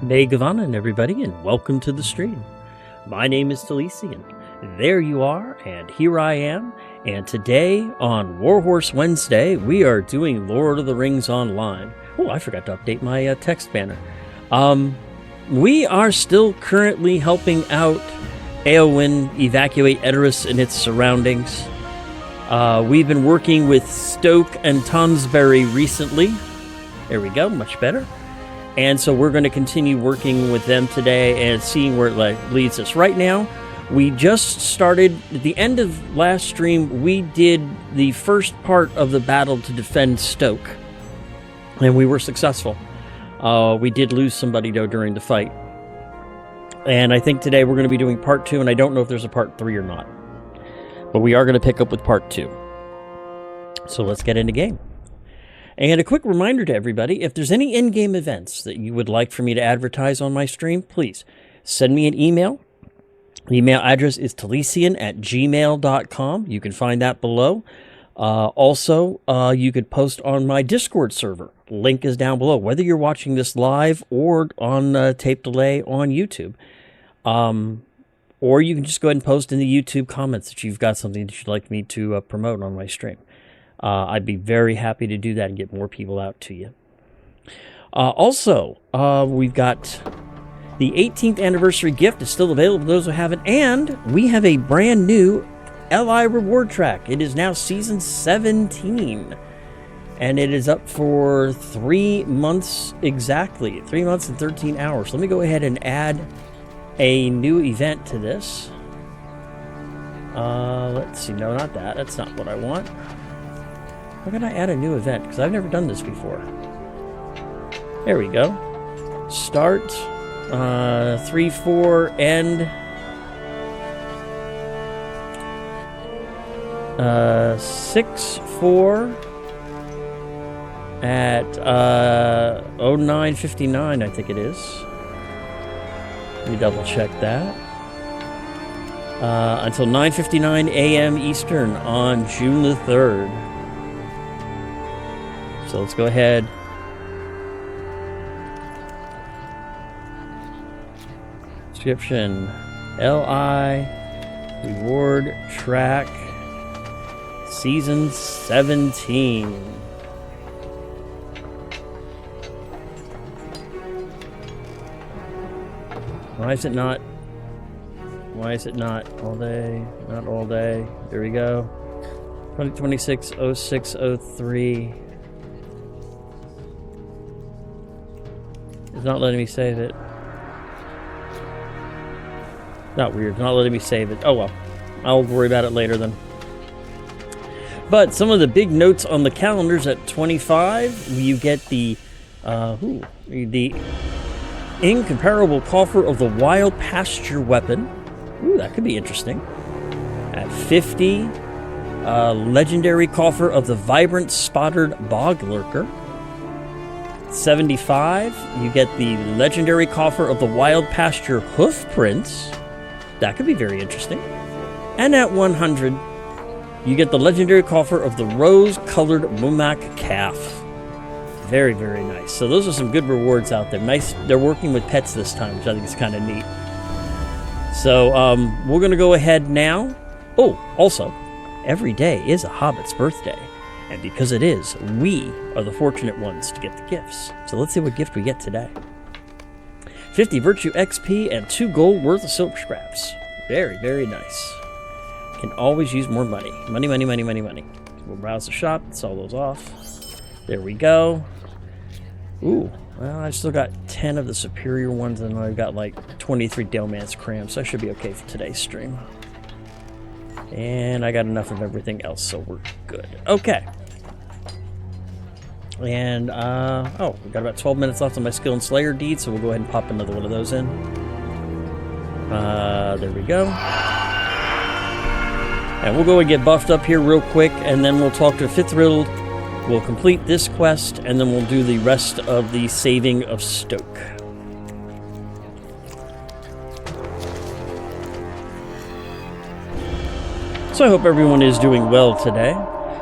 Megavanan, everybody, and welcome to the stream. My name is Talisian. There you are, and here I am. And today, on Warhorse Wednesday, we are doing Lord of the Rings Online. Oh, I forgot to update my text banner. We are still currently helping out Eowyn evacuate Edoras and its surroundings. We've been working with Stoke and Tonsbury recently. There we go, much better. And so we're going to continue working with them today and seeing where it leads us. Right now, we just started, at the end of last stream, we did the first part of the battle to defend Stoke. And we were successful. We did lose somebody, though, during the fight. And I think today we're going to be doing part 2, and I don't know if there's a part 3 or not. But we are going to pick up with part 2. So let's get into game. And a quick reminder to everybody, if there's any in-game events that you would like for me to advertise on my stream, please send me an email. The email address is talisian@gmail.com. You can find that below. Also, you could post on my Discord server. Link is down below, whether you're watching this live or on tape delay on YouTube. Or you can just go ahead and post in the YouTube comments that you've got something that you'd like me to promote on my stream. I'd be very happy to do that and get more people out to you. Also, we've got the 18th anniversary gift is still available for those who haven't, and we have a brand new LI reward track. It is now season 17, and it is up for 3 months exactly, 3 months and 13 hours. Let me go ahead and add a new event to this. Let's see, no, not that. That's not what I want. How can I add a new event? Because I've never done this before. There we go. Start, 3-4, end, 6-4 at 09:59, I think it is. Let me double check that. Until 9:59 a.m. Eastern on June the 3rd. So let's go ahead. Description. LI Reward Track Season 17. Why is it not all day? Not all day. There we go. 2026 0603. It's not letting me save it. Not weird. It's not letting me save it. Oh well. I'll worry about it later then. But some of the big notes on the calendars at 25, you get the incomparable coffer of the wild pasture weapon. Ooh, that could be interesting. At 50, legendary coffer of the vibrant spotted bog lurker. 75, you get the legendary coffer of the wild pasture hoof prints. That could be very interesting. And at 100, you get the legendary coffer of the rose-colored Mumak calf. Very, very nice. So those are some good rewards out there. Nice. They're working with pets this time, which I think is kind of neat. So we're going to go ahead now. Oh, also, every day is a Hobbit's birthday. And because it is, we are the fortunate ones to get the gifts. So let's see what gift we get today. 50 Virtue XP and 2 gold worth of silk scraps. Very, very nice. Can always use more money. Money, money, money, money, money. We'll browse the shop. Let's all those off. There we go. Ooh, well, I've still got 10 of the superior ones, and I've got like 23 Dalman's crayons, so I should be okay for today's stream. And I got enough of everything else, so we're good. Okay. And, oh, we've got about 12 minutes left on my Skill and Slayer deed, so we'll go ahead and pop another one of those in. There we go. And we'll go and get buffed up here real quick, and then we'll talk to Fithrild. We'll complete this quest, and then we'll do the rest of the saving of Stoke. So I hope everyone is doing well today.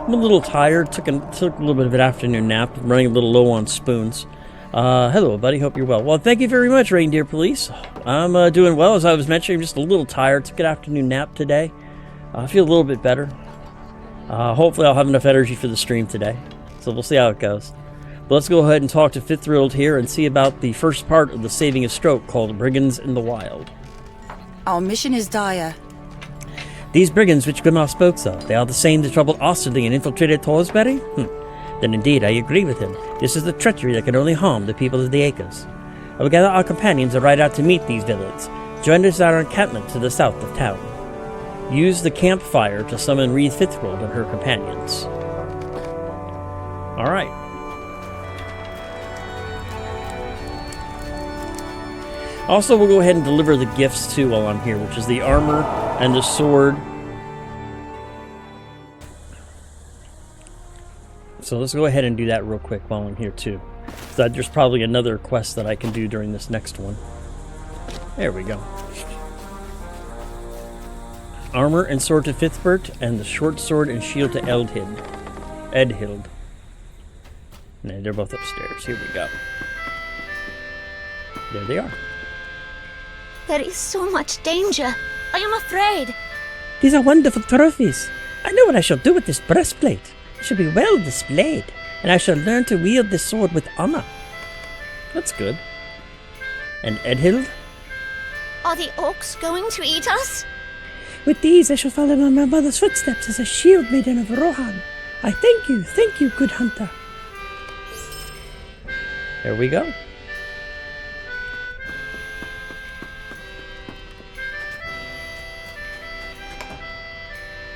I'm a little tired, took a little bit of an afternoon nap, running a little low on spoons. Hello, buddy. Hope you're well. Well, thank you very much, Reindeer Police. I'm doing well. As I was mentioning, I'm just a little tired. Took an afternoon nap today. I feel a little bit better. Hopefully I'll have enough energy for the stream today. So we'll see how it goes. But let's go ahead and talk to Fifth World here and see about the first part of the Saving a Stoke called Brigands in the Wild. Our mission is dire. These brigands which Grimar spoke of, they are the same that troubled Osterley and infiltrated Thorsbury? Then indeed I agree with him. This is the treachery that can only harm the people of the Acres. I will gather our companions and ride out to meet these villains. Join us at our encampment to the south of town. Use the campfire to summon Reed Fifthworld and her companions. Alright. Also, we'll go ahead and deliver the gifts too while I'm here, which is the armor and the sword. So let's go ahead and do that real quick while I'm here too. So there's probably another quest that I can do during this next one. There we go. Armor and sword to Fifthbert, and the short sword and shield to Edhild. And they're both upstairs. Here we go. There they are. There is so much danger. I am afraid. These are wonderful trophies. I know what I shall do with this breastplate. It shall be well displayed, and I shall learn to wield this sword with honor. That's good. And Edhild? Are the orcs going to eat us? With these I shall follow in my mother's footsteps as a shield maiden of Rohan. I thank you, good hunter. There we go.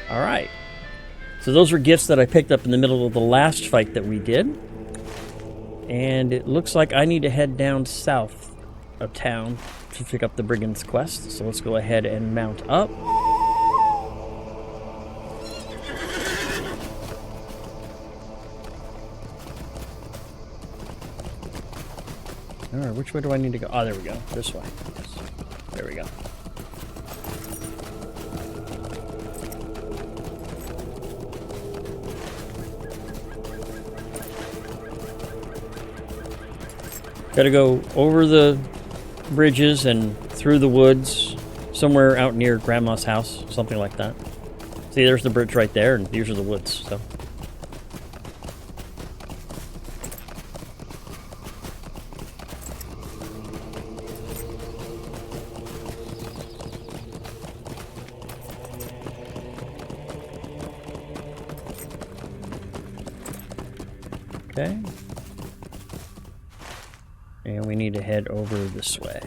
Alright. So those were gifts that I picked up in the middle of the last fight that we did. And it looks like I need to head down south of town to pick up the Brigand's quest. So let's go ahead and mount up. Alright, which way do I need to go? Oh, there we go. This way. Yes. There we go. Gotta go over the bridges and through the woods, somewhere out near Grandma's house, something like that. See, there's the bridge right there, and these are the woods, so. Okay. And we need to head over this way.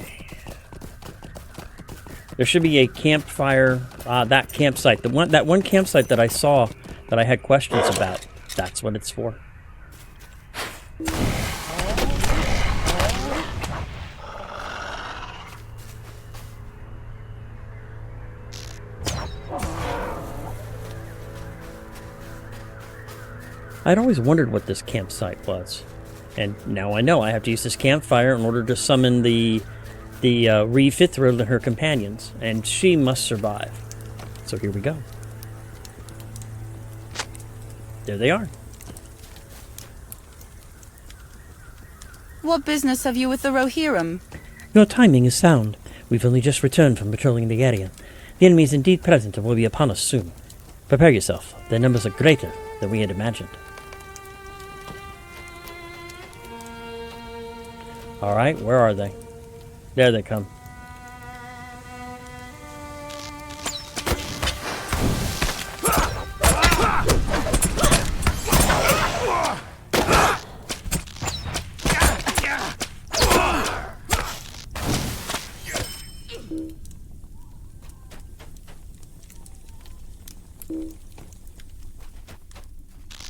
There should be a campfire, that campsite. That one campsite that I saw that I had questions about. That's what it's for. I'd always wondered what this campsite was. And now I know I have to use this campfire in order to summon the Ree Fifthworld and her companions. And she must survive. So here we go. There they are. What business have you with the Rohirrim? Your timing is sound. We've only just returned from patrolling the area. The enemy is indeed present and will be upon us soon. Prepare yourself. Their numbers are greater than we had imagined. Alright, where are they? There they come.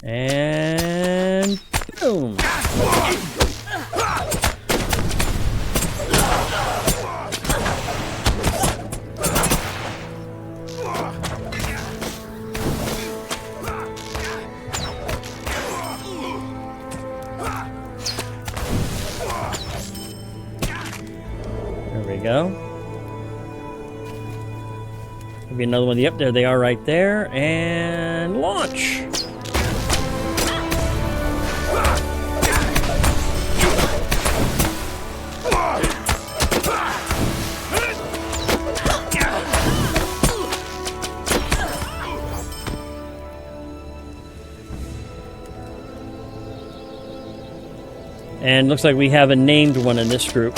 And boom. There we go. Maybe another one. Yep, there they are right there. And launch! And looks like we have a named one in this group.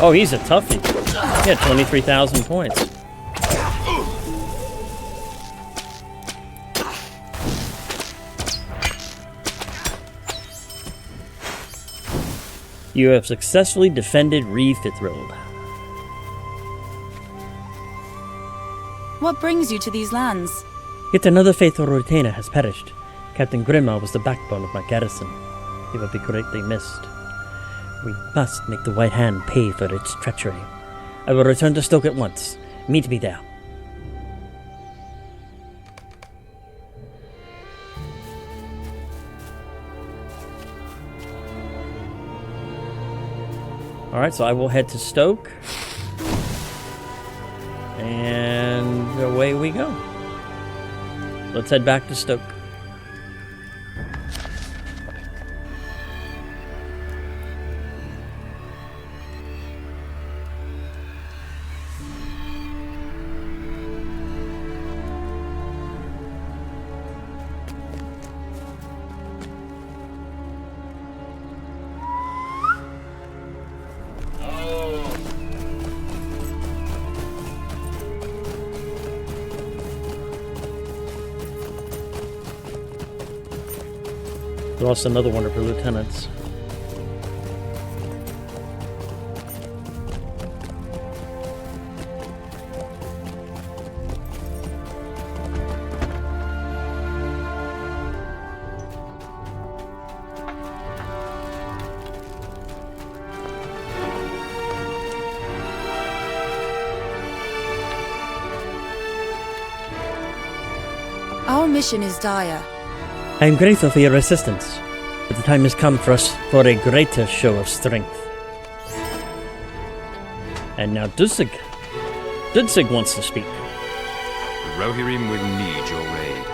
Oh, he's a toughie. He had 23,000 points. You have successfully defended Re Fithrold. What brings you to these lands? Yet another faithful retainer has perished. Captain Grimmaw was the backbone of my garrison. He will be greatly missed. We must make the White Hand pay for its treachery. I will return to Stoke at once. Meet me there. Alright, so I will head to Stoke. And away we go. Let's head back to Stoke. Lost another one of her lieutenants. Our mission is dire. I am grateful for your assistance, but the time has come for us for a greater show of strength. And now Dudsig. Dudsig wants to speak. The Rohirrim will need your aid.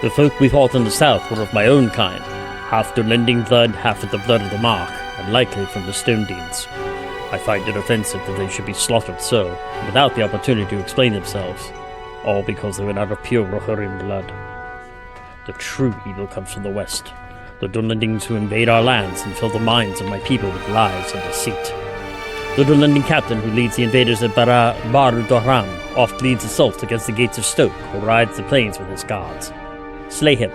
The folk we fought in the south were of my own kind. Half Dunlending blood, half of the blood of the Mark, and likely from the Stone Deans. I find it offensive that they should be slaughtered so, without the opportunity to explain themselves. All because they were not of pure Rohirrim blood. The true evil comes from the west. The Dunlendings who invade our lands and fill the minds of my people with lies and deceit. The Dunlending captain who leads the invaders at Bar Dohram oft leads assaults against the gates of Stoke or rides the plains with his guards. Slay him,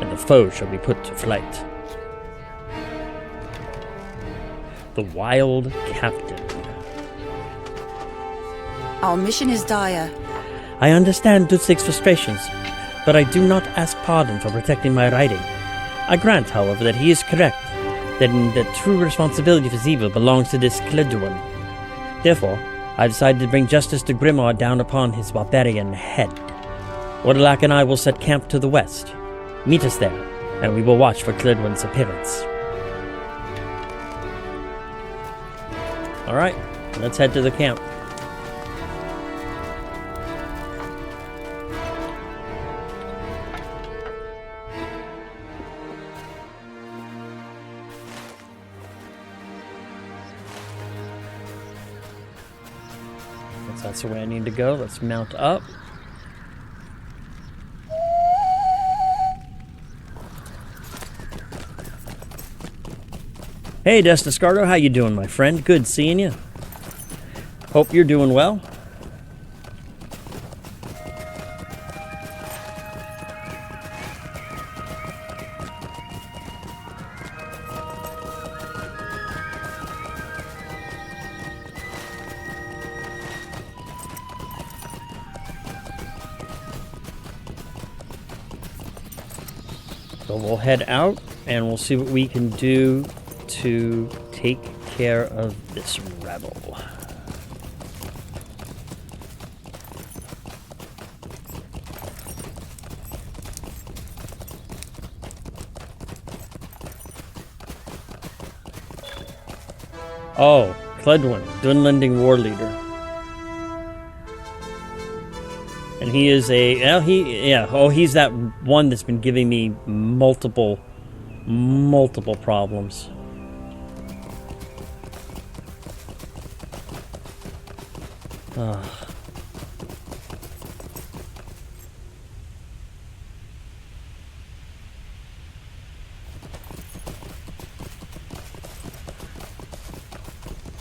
and the foe shall be put to flight. The Wild Captain. Our mission is dire. I understand Dudsig's frustrations, but I do not ask pardon for protecting my riding. I grant, however, that he is correct, that the true responsibility for his evil belongs to this Cledwyn. Therefore, I have decided to bring justice to Grimmaw down upon his barbarian head. Ordelak and I will set camp to the west. Meet us there, and we will watch for Cledwyn's appearance. Alright, let's head to the camp. That's the way I need to go. Let's mount up. Hey, Destiscardo, how you doing, my friend? Good seeing you. Hope you're doing well. So we'll head out and we'll see what we can do to take care of this rebel. Oh, Cledwyn, Dunlending war leader. And he is he's that one that's been giving me multiple problems.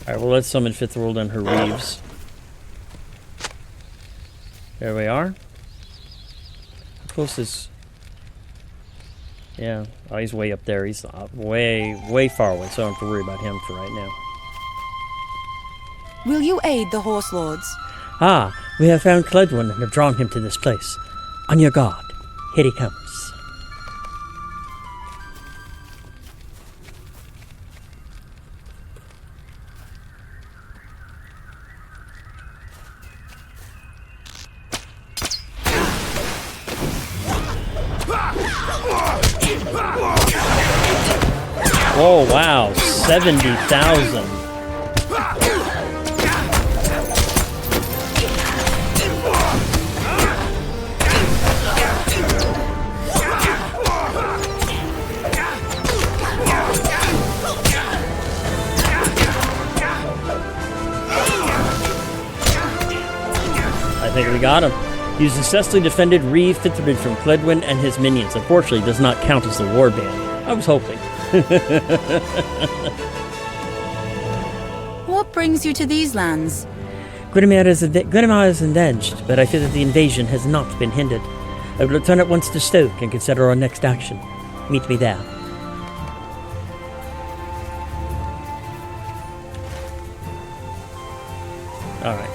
Alright, well, let's summon Fifth World and her Reeves. There we are. How close is... Yeah. Oh, he's way up there. He's way far away, so I don't have to worry about him for right now. Will you aid the horse lords? Ah, we have found Cledwyn and have drawn him to this place. On your guard. Here he comes. Oh, wow. 70,000. I think we got him. You successfully defended Reeve Fithrid from Cledwyn and his minions. Unfortunately, does not count as the warband. I was hoping. What brings you to these lands? Grimir is avenged, but I fear that the invasion has not been hindered. I will return at once to Stoke and consider our next action. Meet me there. Alright.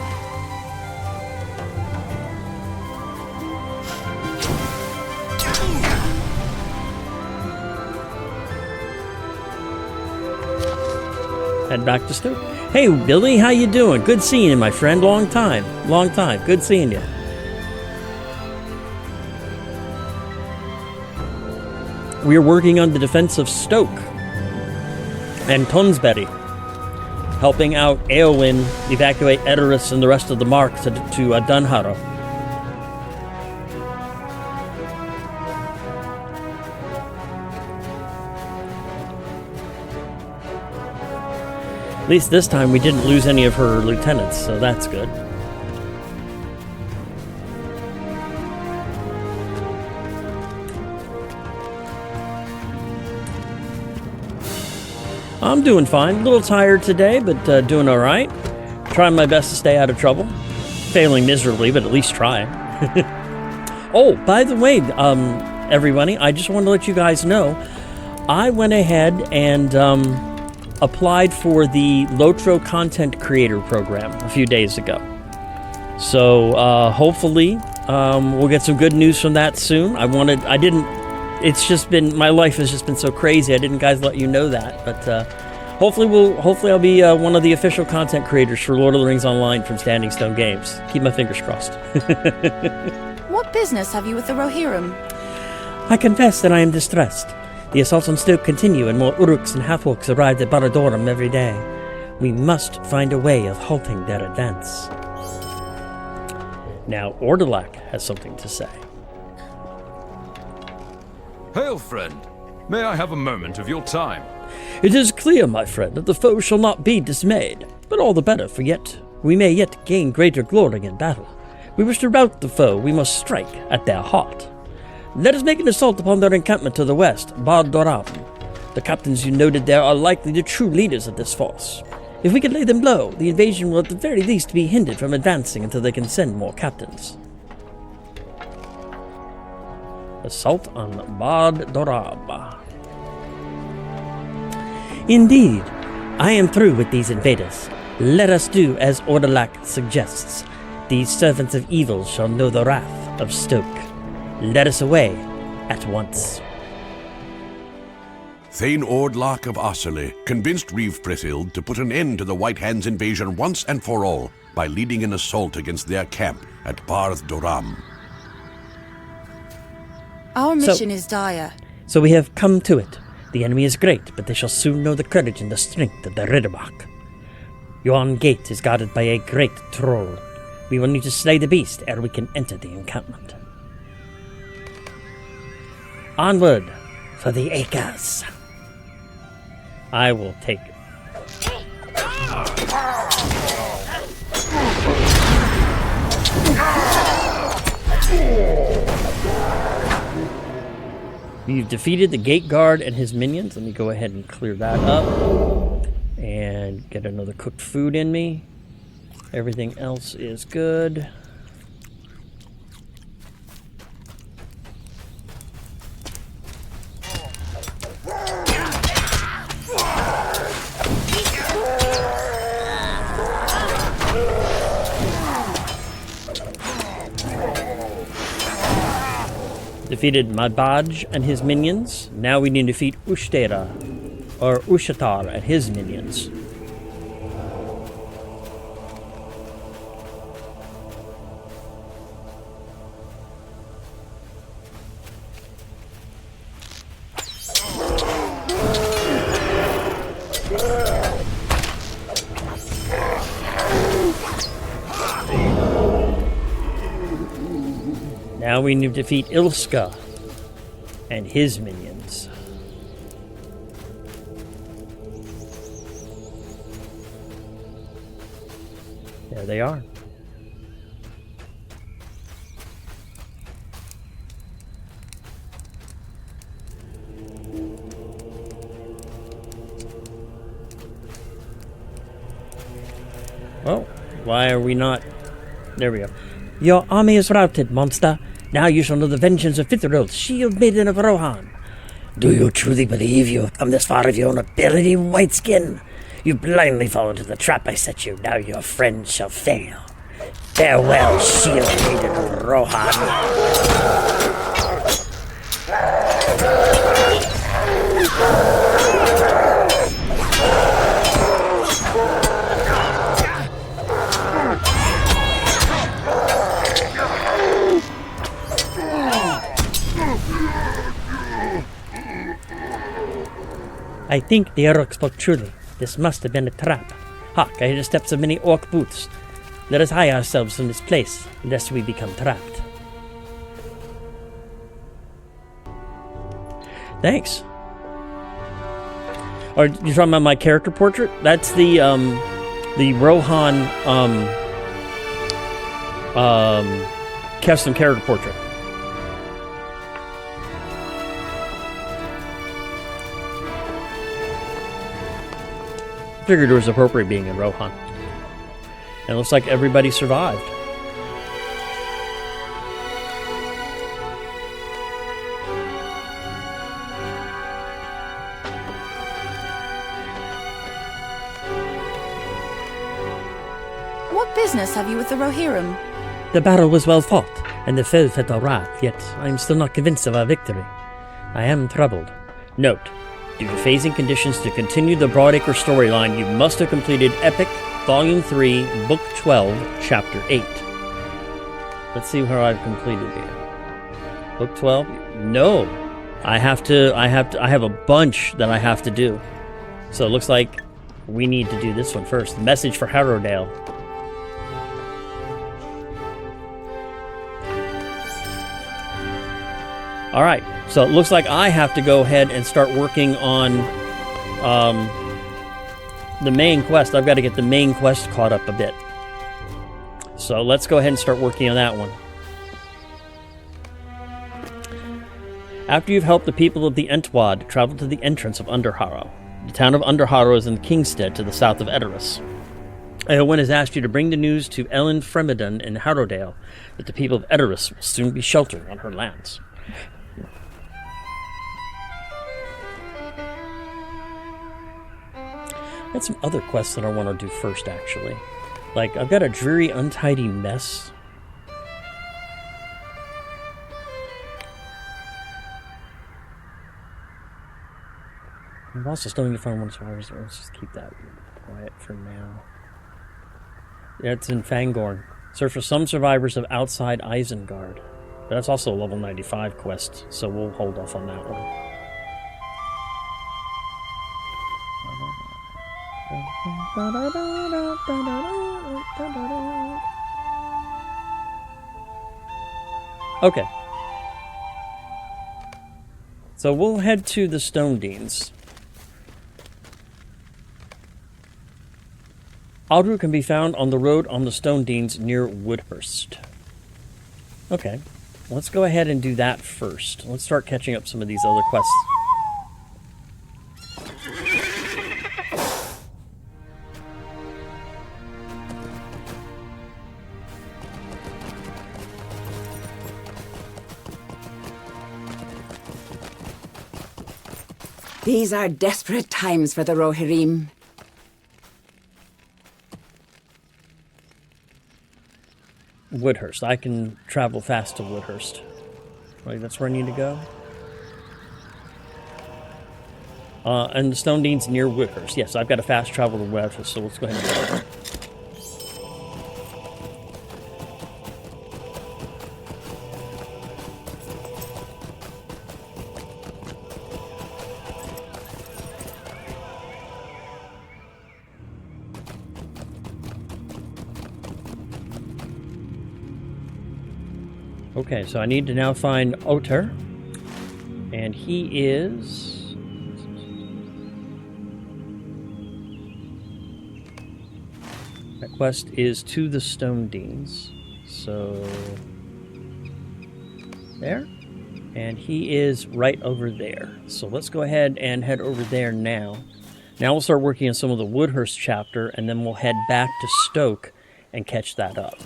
Head back to Stoke. Hey, Billy, how you doing? Good seeing you, my friend. Long time. Good seeing you. We are working on the defense of Stoke and Tunsberry, helping out Eowyn evacuate Edoras and the rest of the Mark to Dunharrow. At least this time we didn't lose any of her lieutenants, so that's good. I'm doing fine. A little tired today, but doing all right. Trying my best to stay out of trouble. Failing miserably, but at least trying. Oh, by the way, everybody, I just want to let you guys know, I went ahead and applied for the LOTRO Content Creator Program a few days ago. So hopefully we'll get some good news from that soon. It's just been, my life has just been so crazy. I didn't guys let you know that, but hopefully I'll be one of the official content creators for Lord of the Rings Online from Standing Stone Games. Keep my fingers crossed. What business have you with the Rohirrim? I confess that I am distressed. The assaults on Stoke continue, and more Uruks and half-orcs arrive at Baradorum every day. We must find a way of halting their advance. Now, Ordalak has something to say. Hail, friend. May I have a moment of your time? It is clear, my friend, that the foe shall not be dismayed, but all the better, for we may yet gain greater glory in battle. We wish to rout the foe, we must strike at their heart. Let us make an assault upon their encampment to the west, Bad Doram. The captains you noted there are likely the true leaders of this force. If we can lay them low, the invasion will at the very least be hindered from advancing until they can send more captains. Assault on Bad Doram. Indeed, I am through with these invaders. Let us do as Ordalak suggests. These servants of evil shall know the wrath of Stoke. Let us away at once. Thane Ordlach of Osserley convinced Reeve Frithhild to put an end to the White Hand's invasion once and for all by leading an assault against their camp at Barth Doram. Our mission is dire. So we have come to it. The enemy is great, but they shall soon know the courage and the strength of the Ridderbach. Yon gate is guarded by a great troll. We will need to slay the beast ere we can enter the encampment. Onward for the acres. I will take it. We've defeated the gate guard and his minions. Let me go ahead and clear that up. And get another cooked food in me. Everything else is good. Defeated Madbaj and his minions. Now we need to defeat Ushtera, or Ushatar and his minions. Now we need to defeat Ilska and his minions. There they are. Well, why are we not... There we go. Your army is routed, monster. Now you shall know the vengeance of Fithriel, shield maiden of Rohan. Do you truly believe you have come this far of your own ability, Whiteskin? You blindly fall into the trap I set you. Now your friends shall fail. Farewell, shield maiden of Rohan. I think the Uruk spoke truly. This must have been a trap. Hark, I hear the steps of many orc boots. Let us hide ourselves from this place, lest we become trapped. Thanks. Are you talking about my character portrait? That's the Rohan custom character portrait. Figured it was appropriate being in Rohan. And it looks like everybody survived. What business have you with the Rohirrim? The battle was well fought, and the foe felt our wrath, yet I am still not convinced of our victory. I am troubled. Note, due to phasing conditions to continue the Broadacre storyline, you must have completed Epic, Volume 3, Book 12, Chapter 8. Let's see where I've completed here. Book 12? No. I have a bunch that I have to do. So it looks like we need to do this one first. Message for Harrowdale. Alright, so it looks like I have to go ahead and start working on the main quest. I've got to get the main quest caught up a bit. So let's go ahead and start working on that one. After you've helped the people of the Entwad, travel to the entrance of Underharrow. The town of Underharrow is in Kingstead to the south of Edoras. Eowyn has asked you to bring the news to Ellen Fremedon in Harrowdale that the people of Edoras will soon be sheltered on her lands. I got some other quests that I want to do first, actually. Like, I've got a dreary, untidy mess. I'm also still need to find one survivor, so let's just keep that quiet for now. Yeah, it's in Fangorn. Search for some survivors of outside Isengard. But that's also a level 95 quest, so we'll hold off on that one. Okay. So we'll head to the Stone Deans. LOTRO can be found on the road on the Stone Deans near Woodhurst. Okay. Let's go ahead and do that first. Let's start catching up some of these other quests. These are desperate times for the Rohirrim. Woodhurst. I can travel fast to Woodhurst. Right, that's where I need to go. And the Stone Dean's near Woodhurst. Yes, I've got a fast travel to Woodhurst, so let's go ahead and do that. Okay, so I need to now find Otter, and he is... That quest is to the Stone Deans, so... There, and he is right over there. So let's go ahead and head over there now. Now we'll start working on some of the Woodhurst chapter, and then we'll head back to Stoke and catch that up.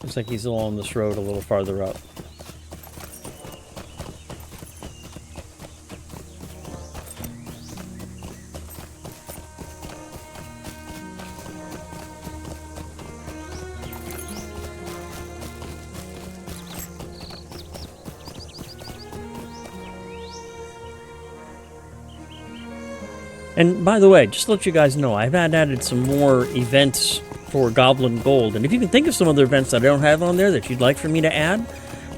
Looks like he's along this road a little farther up. And by the way, just to let you guys know, I've added some more events for Goblin Gold, and if you can think of some other events that I don't have on there that you'd like for me to add,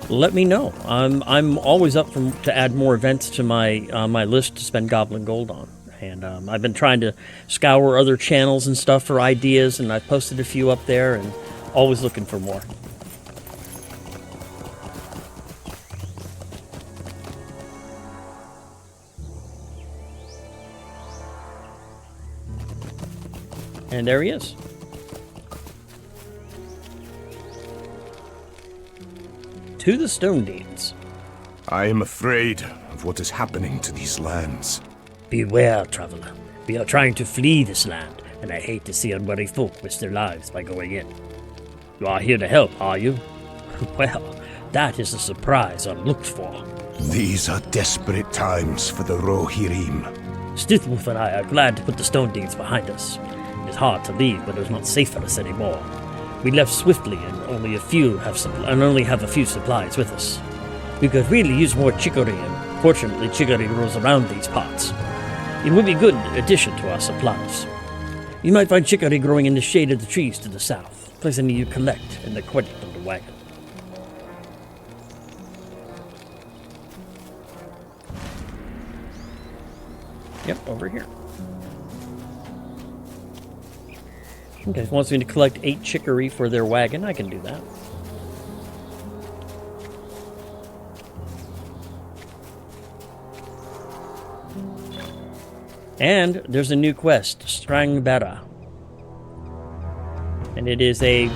let me know. I'm always up to add more events to my my list to spend Goblin Gold on. And I've been trying to scour other channels and stuff for ideas, and I've posted a few up there, and always looking for more. And there he is. To the Stone Deans. I am afraid of what is happening to these lands. Beware, traveler. We are trying to flee this land, and I hate to see unwary folk risk their lives by going in. You are here to help, are you? Well, that is a surprise unlooked for. These are desperate times for the Rohirrim. Stithwolf and I are glad to put the Stone Deans behind us. It is hard to leave, but it is not safe for us anymore. We left swiftly and only have a few supplies with us. We could really use more chicory, and fortunately chicory grows around these parts. It would be a good addition to our supplies. You might find chicory growing in the shade of the trees to the south, a place I need you collect in the credit of the wagon. Yep, over here. Okay, if he wants me to collect 8 chicory for their wagon, I can do that. And there's a new quest, Strangbera. And it is you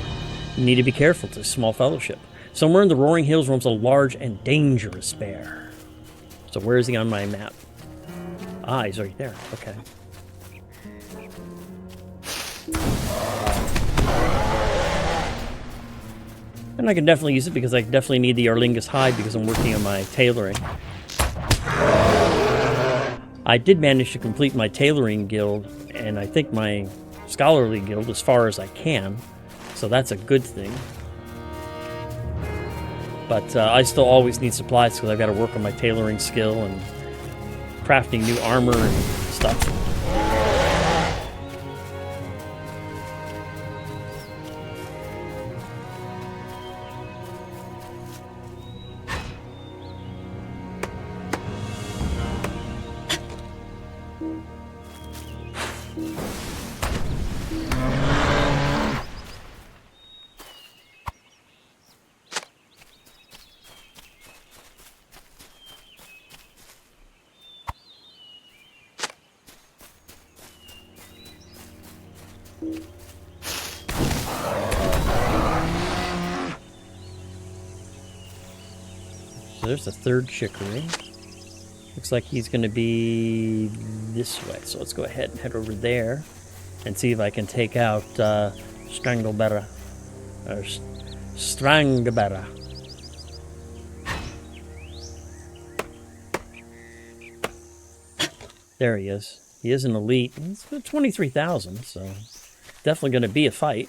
need to be careful, it's a small fellowship. Somewhere in the Roaring Hills roams a large and dangerous bear. So where is he on my map? Ah, he's right there, okay. And I can definitely use it because I definitely need the Arlingus hide because I'm working on my tailoring. I did manage to complete my tailoring guild, and I think my scholarly guild as far as I can, so that's a good thing. But I still always need supplies because I've got to work on my tailoring skill and crafting new armor and stuff. So there's the third chicory. Looks like he's going to be this way. So let's go ahead and head over there and see if I can take out Stranglebera. Or Strangbera. There he is. He is an elite. It's 23,000, so definitely going to be a fight.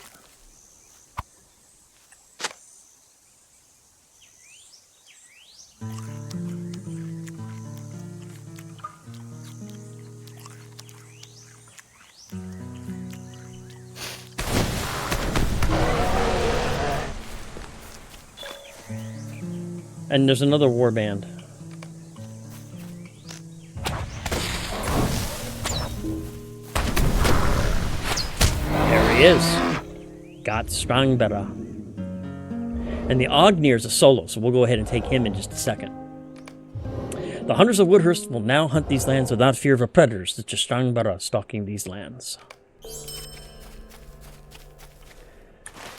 And there's another warband. There he is. Got Strangbera. And the Ognir is a solo, so we'll go ahead and take him in just a second. The hunters of Woodhurst will now hunt these lands without fear of a predator such as Strangbera stalking these lands.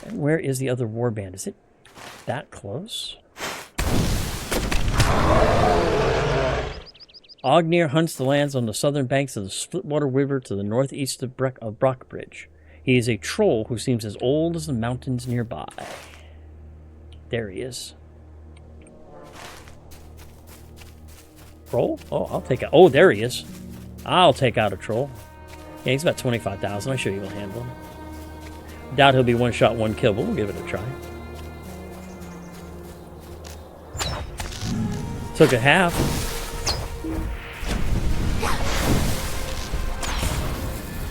And where is the other warband? Is it that close? Ognir hunts the lands on the southern banks of the Splitwater River to the northeast of Brockbridge. He is a troll who seems as old as the mountains nearby. There he is. Troll? Oh, I'll take out. Oh, there he is. I'll take out a troll. Yeah, he's about 25,000. I'm sure he will handle him. Doubt he'll be one shot, one kill, but we'll give it a try. Took a half.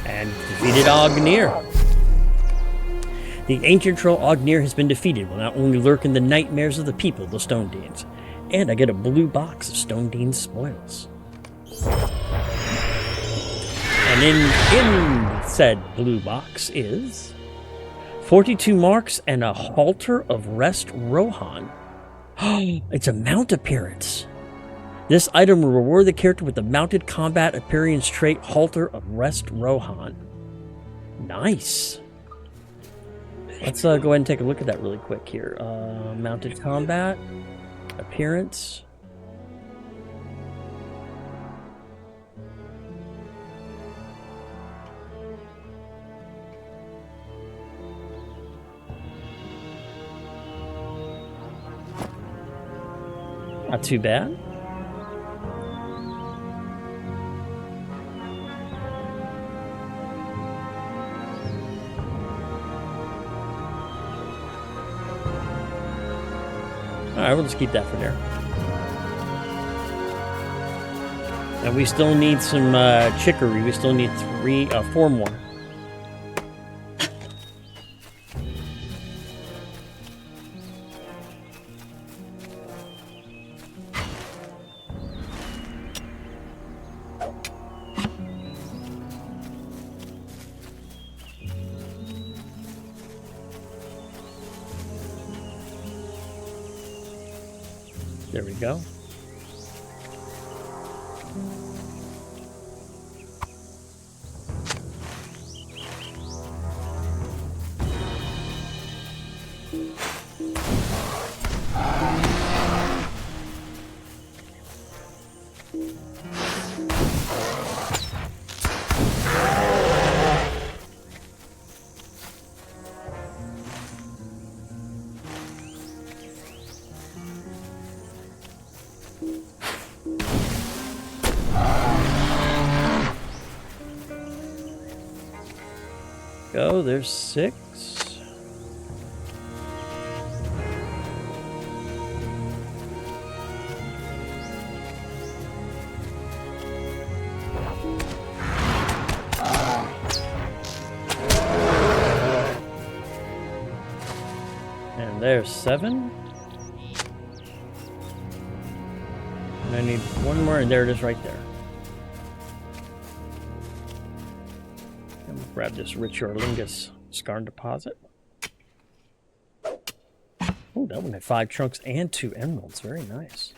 And defeated Ognir. The ancient troll Ognir has been defeated, will not only lurk in the nightmares of the people, the Stone Deans. And I get a blue box of Stone Dean spoils. And in said blue box is 42 marks and a halter of Rest Rohan. It's a mount appearance. This item will reward the character with the mounted combat appearance trait Halter of Rest Rohan. Nice. Let's go ahead and take a look at that really quick here. Mounted combat appearance. Not too bad. Alright, we'll just keep that for there. And we still need some chicory. We still need 4 more. There we go. Go, there's 6. And there's 7. And I need 1 more, and there it is right there. Grab this Rich Orlingus Scarn Deposit. Oh, that one had 5 trunks and 2 emeralds. Very nice.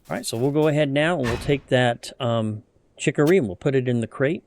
Alright, so we'll go ahead now and we'll take that chicory and we'll put it in the crate.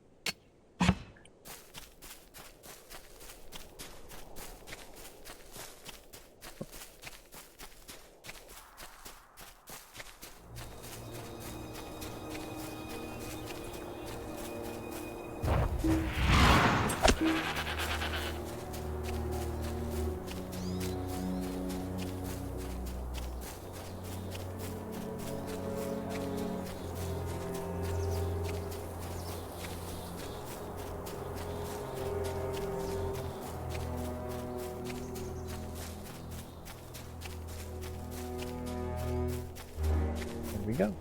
we go.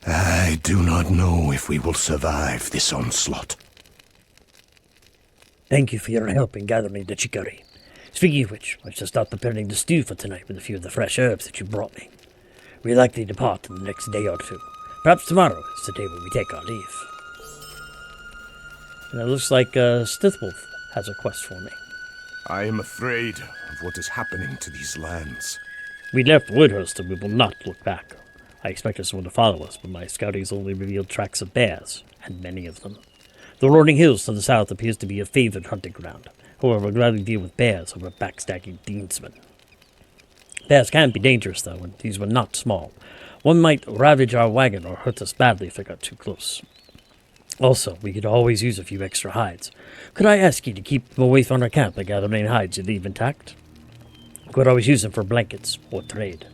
I do not know if we will survive this onslaught. Thank you for your help in gathering the chicory. Speaking of which, I shall start preparing the stew for tonight with a few of the fresh herbs that you brought me. We likely depart in the next day or two. Perhaps tomorrow is the day when we take our leave. And it looks like Stithwolf has a quest for me. I am afraid of what is happening to these lands. We left Woodhurst and we will not look back. I expected someone to follow us, but my scouting's only revealed tracks of bears, and many of them. The rolling hills to the south appears to be a favored hunting ground. However, I'd rather deal with bears over backstacking deansmen. Bears can be dangerous, though, and these were not small. One might ravage our wagon or hurt us badly if they got too close. Also, we could always use a few extra hides. Could I ask you to keep them away from our camp by gathering hides you leave intact? Could always use them for blankets or trade.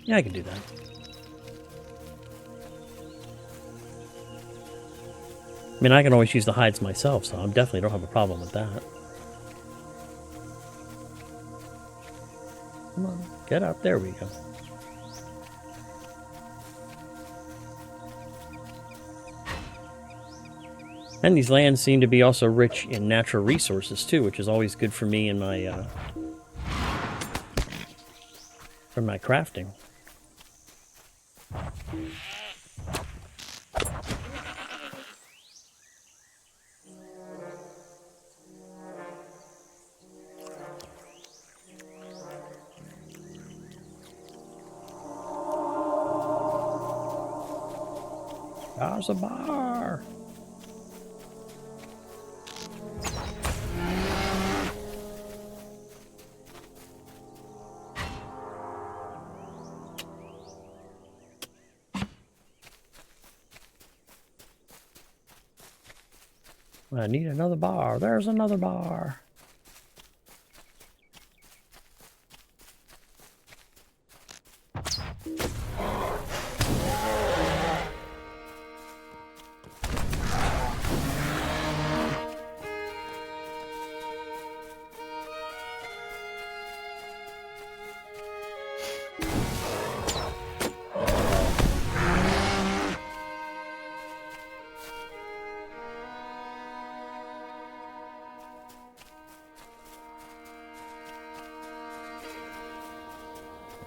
Yeah, I can do that. I mean, I can always use the hides myself, so I definitely don't have a problem with that. Come on, get up. There we go. And these lands seem to be also rich in natural resources, too, which is always good for me in my, for my crafting. There's a bar. I need another bar. There's another bar.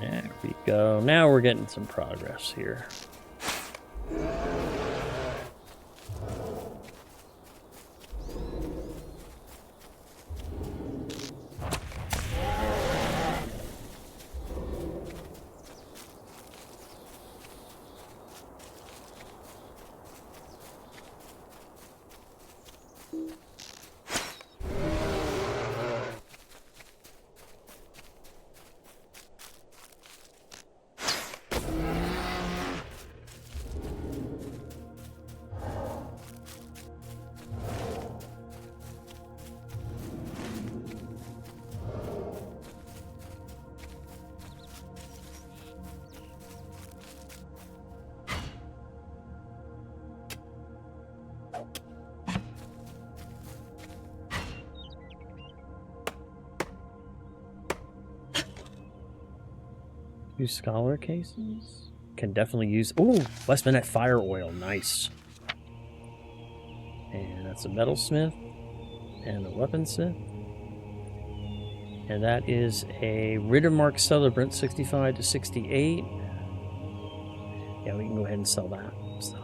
There we go. Now we're getting some progress here. Use scholar cases. Can definitely use. Ooh, Westmanet fire oil. Nice. And that's a metalsmith and a weaponsmith. And that is a Rittermark Celebrant 65 to 68. Yeah, we can go ahead and sell that. So.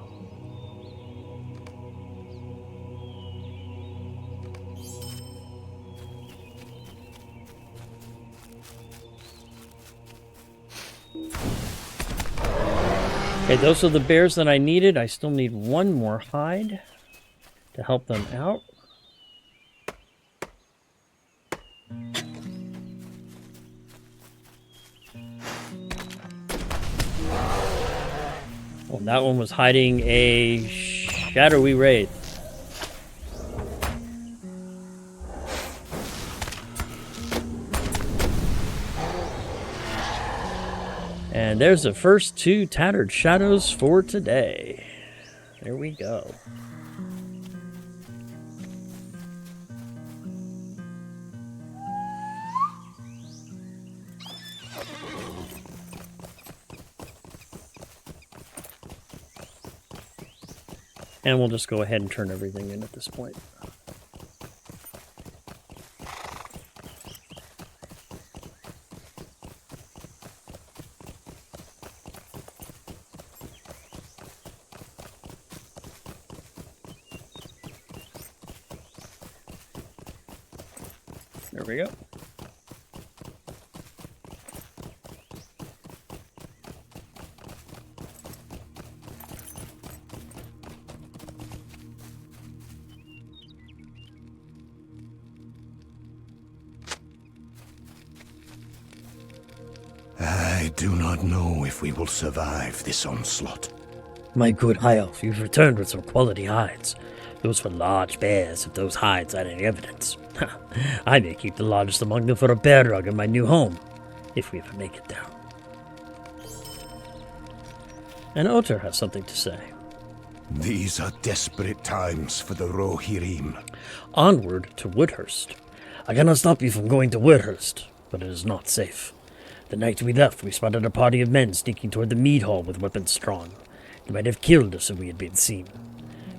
Okay, those are the bears that I needed. I still need one more hide to help them out. Well, that one was hiding a shadowy wraith. And there's the first 2 tattered shadows for today. There we go. And we'll just go ahead and turn everything in at this point. There we go. I do not know if we will survive this onslaught. My good High Elf, you've returned with some quality hides. Those were large bears, if those hides had any evidence. I may keep the largest among them for a bear rug in my new home, if we ever make it down. And Otter has something to say. These are desperate times for the Rohirrim. Onward to Woodhurst. I cannot stop you from going to Woodhurst, but it is not safe. The night we left, we spotted a party of men sneaking toward the mead hall with weapons drawn. They might have killed us if we had been seen.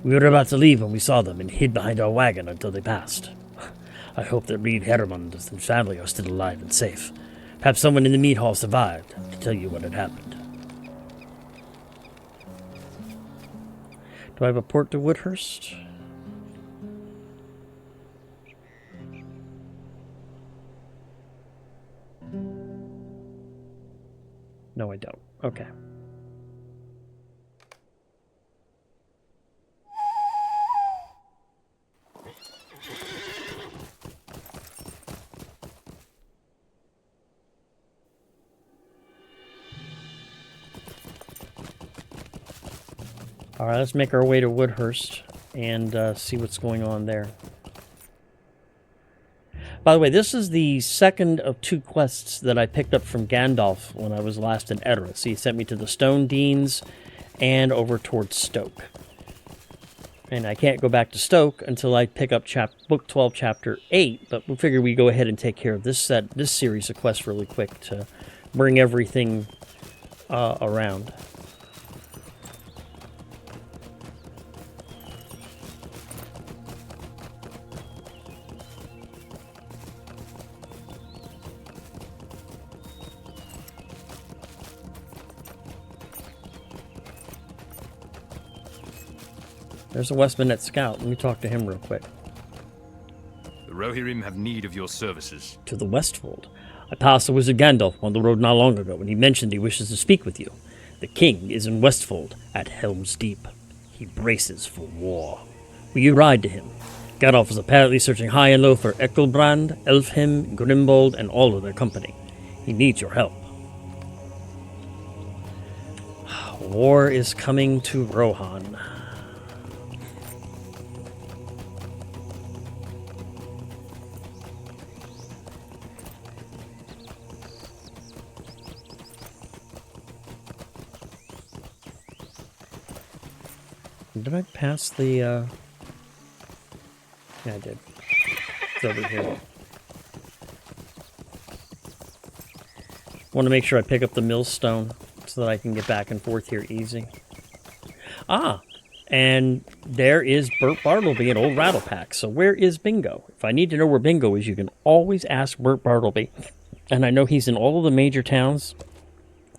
We were about to leave when we saw them and hid behind our wagon until they passed. I hope that Reed Hermund and his family are still alive and safe. Perhaps someone in the mead hall survived to tell you what had happened. Do I have a port to Woodhurst? No, I don't. Okay. All right, let's make our way to Woodhurst and see what's going on there. By the way, this is the second of 2 quests that I picked up from Gandalf when I was last in Edoras. He sent me to the Stone Deans and over towards Stoke. And I can't go back to Stoke until I pick up Book 12, Chapter 8, but we figure we go ahead and take care of this series of quests really quick to bring everything around. There's a Westmanet scout. Let me talk to him real quick. The Rohirrim have need of your services. To the Westfold. I passed the wizard Gandalf on the road not long ago, and he mentioned he wishes to speak with you. The king is in Westfold at Helm's Deep. He braces for war. Will you ride to him? Gandalf is apparently searching high and low for Ekelbrand, Elfhim, Grimbold, and all of their company. He needs your help. War is coming to Rohan. Did I pass the, Yeah, I did. It's over here. Want to make sure I pick up the millstone so that I can get back and forth here easy. Ah, and there is Burt Bartleby and Old Rattlepack. So where is Bingo? If I need to know where Bingo is, you can always ask Burt Bartleby. And I know he's in all of the major towns.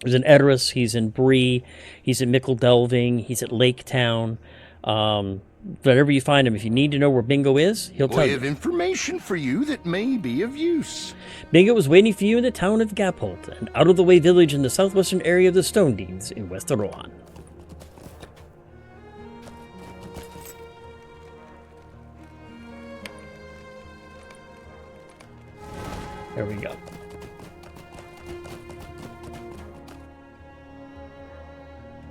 He's in Edoras, he's in Bree, he's in Mickle Delving, he's at Lake Town. Wherever you find him, if you need to know where Bingo is, he'll tell you. I have information for you that may be of use. Bingo is waiting for you in the town of Gapholt, an out-of-the-way village in the southwestern area of the Stone Deans in West Rohan. There we go.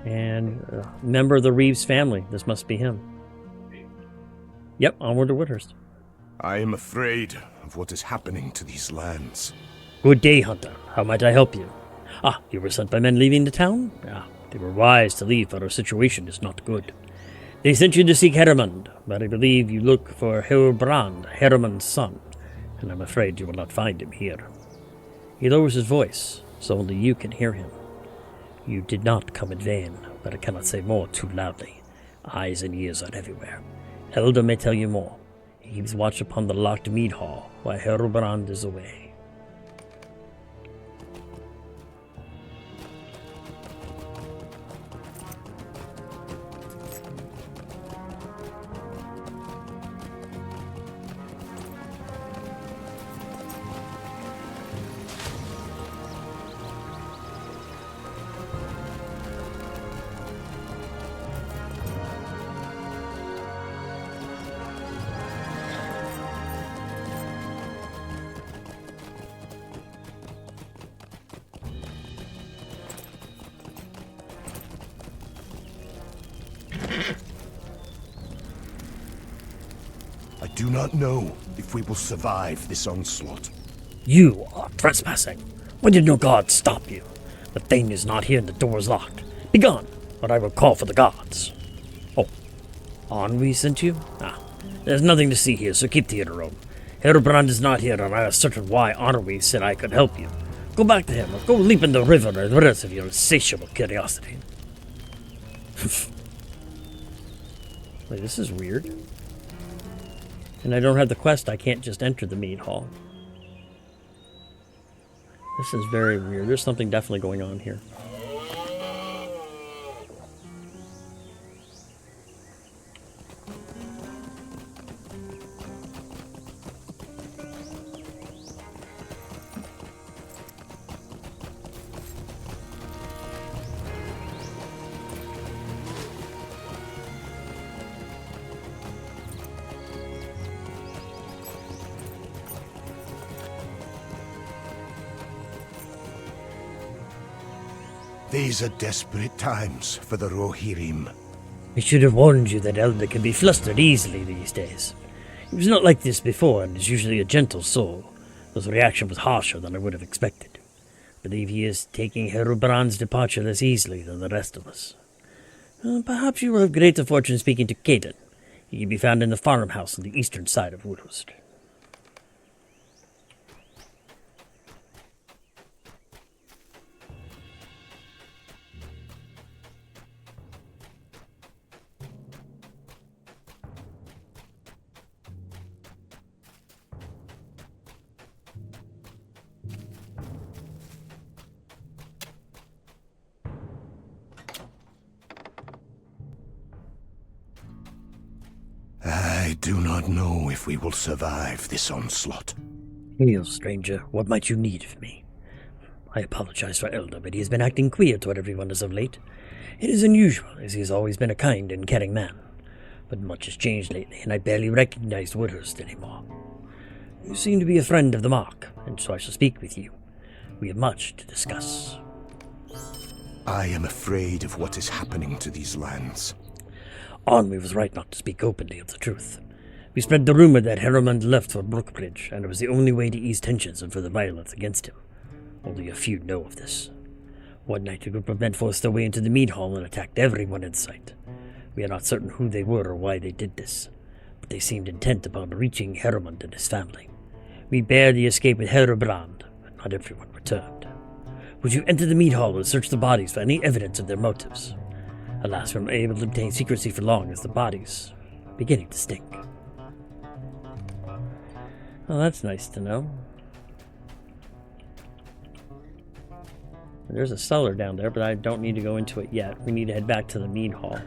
And a member of the Reeves family. This must be him. Yep, onward to Woodhurst. I am afraid of what is happening to these lands. Good day, Hunter. How might I help you? Ah, you were sent by men leaving the town? Ah, they were wise to leave, for our situation is not good. They sent you to seek Hermund, but I believe you look for Hilbrand, Hermund's son, and I'm afraid you will not find him here. He lowers his voice, so only you can hear him. You did not come in vain, but I cannot say more too loudly. Eyes and ears are everywhere. Elder may tell you more. He keeps watch upon the locked mead hall while Hilbrand is away. I do not know if we will survive this onslaught. You are trespassing. Why did no guard stop you? The thing is not here and the door is locked. Begone, or I will call for the guards. Oh, Henri sent you? Ah, there's nothing to see here, so keep to your own. Hilbrand is not here, and I am certain why Henri said I could help you. Go back to him, or go leap in the river and the rest of your insatiable curiosity. Wait, this is weird. And I don't have the quest, I can't just enter the mead hall. This is very weird. There's something definitely going on here. These are desperate times for the Rohirrim. I should have warned you that Elder can be flustered easily these days. He was not like this before, and is usually a gentle soul. His reaction was harsher than I would have expected. I believe he is taking Hilbrand's departure less easily than the rest of us. Perhaps you will have greater fortune speaking to Caden. He can be found in the farmhouse on the eastern side of Woodhurst. I do not know if we will survive this onslaught. Hail, stranger. What might you need of me? I apologize for Elder, but he has been acting queer toward everyone as of late. It is unusual, as he has always been a kind and caring man. But much has changed lately, and I barely recognize Woodhurst anymore. You seem to be a friend of the Mark, and so I shall speak with you. We have much to discuss. I am afraid of what is happening to these lands. Henri was right not to speak openly of the truth. We spread the rumor that Hermund left for Brookbridge, and it was the only way to ease tensions and further violence against him. Only a few know of this. One night a group of men forced their way into the mead hall and attacked everyone in sight. We are not certain who they were or why they did this, but they seemed intent upon reaching Hermund and his family. We barely escaped with Hilbrand, but not everyone returned. Would you enter the mead hall and search the bodies for any evidence of their motives? Alas, we were unable to obtain secrecy for long, as the bodies are beginning to stink. Well, that's nice to know. There's a cellar down there, but I don't need to go into it yet. We need to head back to the mead hall.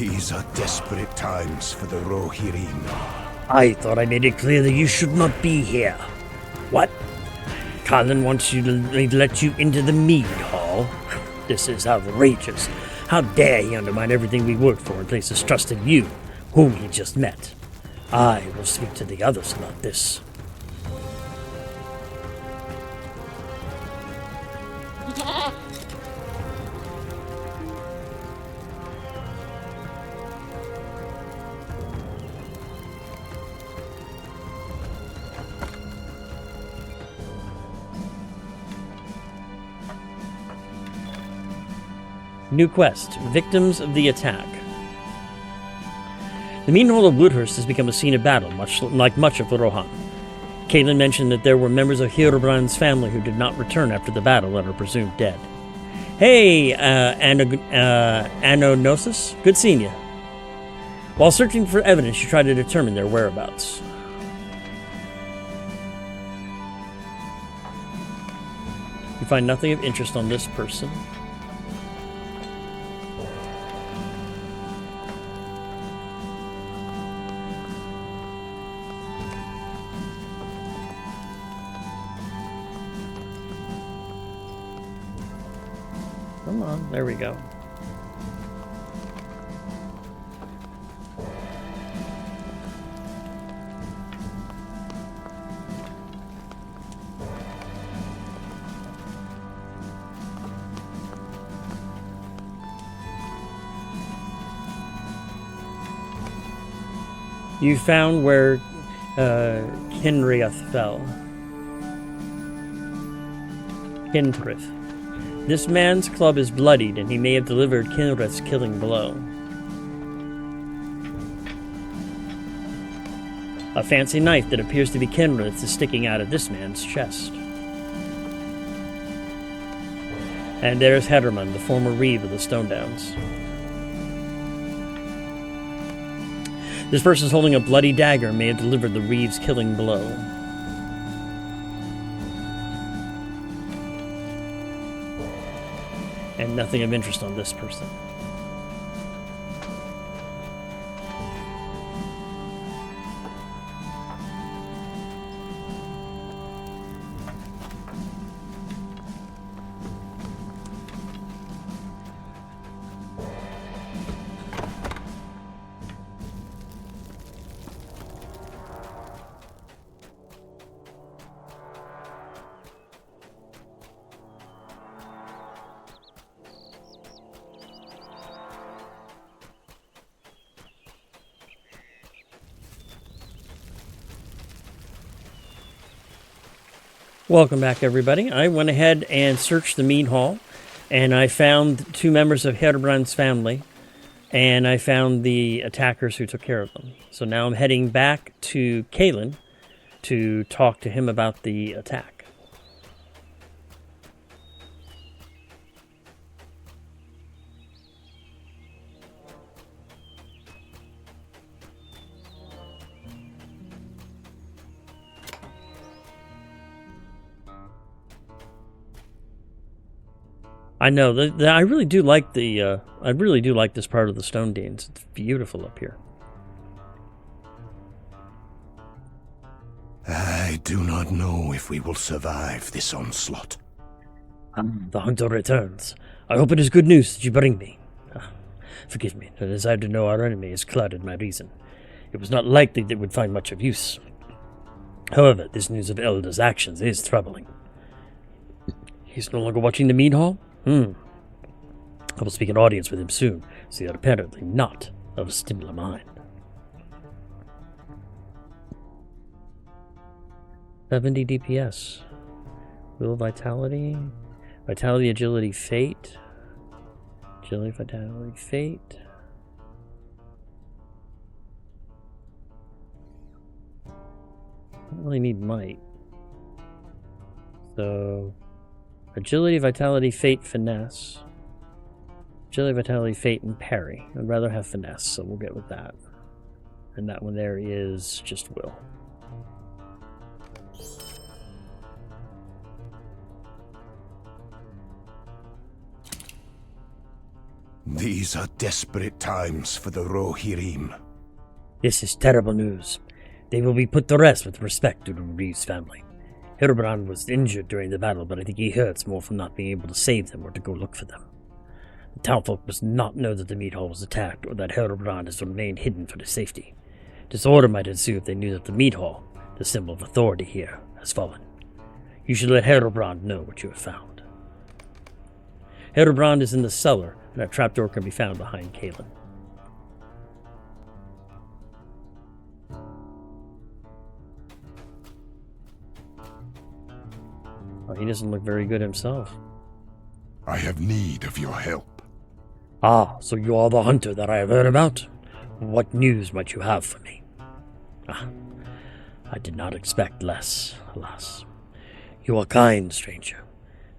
These are desperate times for the Rohirrim. I thought I made it clear that you should not be here. What? Colin wants you to let you into the mead hall? This is outrageous. How dare he undermine everything we worked for and place his trust in you, whom he just met. I will speak to the others about this. New quest, Victims of the Attack. The mean hall of Woodhurst has become a scene of battle, like much of Rohan. Caitlin mentioned that there were members of Hildebrand's family who did not return after the battle and are presumed dead. Hey, Anonosis, good seeing you. While searching for evidence, you try to determine their whereabouts. You find nothing of interest on this person. Come on, there we go. You found where Kinriath fell. Kintrith. This man's club is bloodied, and he may have delivered Kinrith's killing blow. A fancy knife that appears to be Kinrith's is sticking out of this man's chest. And there's Hederman, the former reeve of the Stone Downs. This person's holding a bloody dagger and may have delivered the reeve's killing blow. And nothing of interest on this person. Welcome back, everybody. I went ahead and searched the mead hall, and I found 2 members of Herbrand's family, and I found the attackers who took care of them. So now I'm heading back to Kalen to talk to him about the attack. I know I really do like this part of the Stone Danes. It's beautiful up here. I do not know if we will survive this onslaught. The hunter returns. I hope it is good news that you bring me. Forgive me, the desire to know our enemy has clouded my reason. It was not likely that we'd find much of use. However, this news of Elder's actions is troubling. He's no longer watching the mead hall? I will speak an audience with him soon, so they are apparently not of a similar mind. 70 DPS. Will Vitality, Agility, Fate. Agility, Vitality, Fate. Don't really need Might. So... Agility, Vitality, Fate, Finesse. Agility, Vitality, Fate, and Parry. I'd rather have Finesse, so we'll get with that. And that one there is just Will. These are desperate times for the Rohirrim. This is terrible news. They will be put to rest with respect to the Reeves family. Hildebrand was injured during the battle, but I think he hurts more from not being able to save them or to go look for them. The townfolk must not know that the meat hall was attacked or that Hildebrand has remained hidden for their safety. Disorder might ensue if they knew that the meat hall, the symbol of authority here, has fallen. You should let Hildebrand know what you have found. Hildebrand is in the cellar, and a trapdoor can be found behind Kalen. Oh, he doesn't look very good himself. I have need of your help. Ah, so you are the hunter that I have heard about? What news might you have for me? Ah, I did not expect less, alas. You are kind, stranger.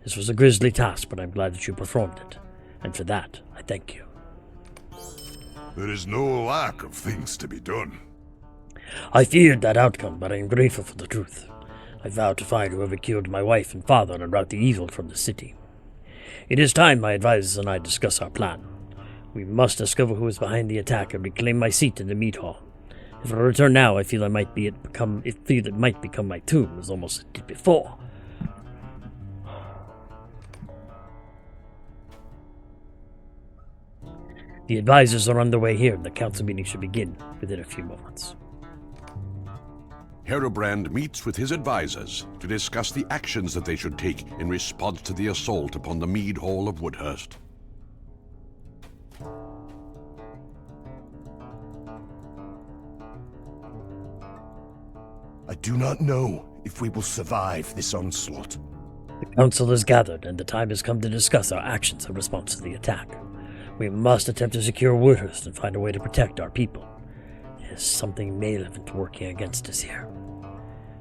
This was a grisly task, but I'm glad that you performed it, and for that, I thank you. There is no lack of things to be done. I feared that outcome, but I am grateful for the truth. I vow to find whoever killed my wife and father and rout the evil from the city. It is time my advisors and I discuss our plan. We must discover who is behind the attack and reclaim my seat in the meat hall. If I return now, I feel it might become my tomb, as almost it did before. The advisors are on their way here, and the council meeting should begin within a few moments. Hildebrand meets with his advisors to discuss the actions that they should take in response to the assault upon the mead hall of Woodhurst. I do not know if we will survive this onslaught. The council is gathered, and the time has come to discuss our actions in response to the attack. We must attempt to secure Woodhurst and find a way to protect our people. There's something malevolent working against us here.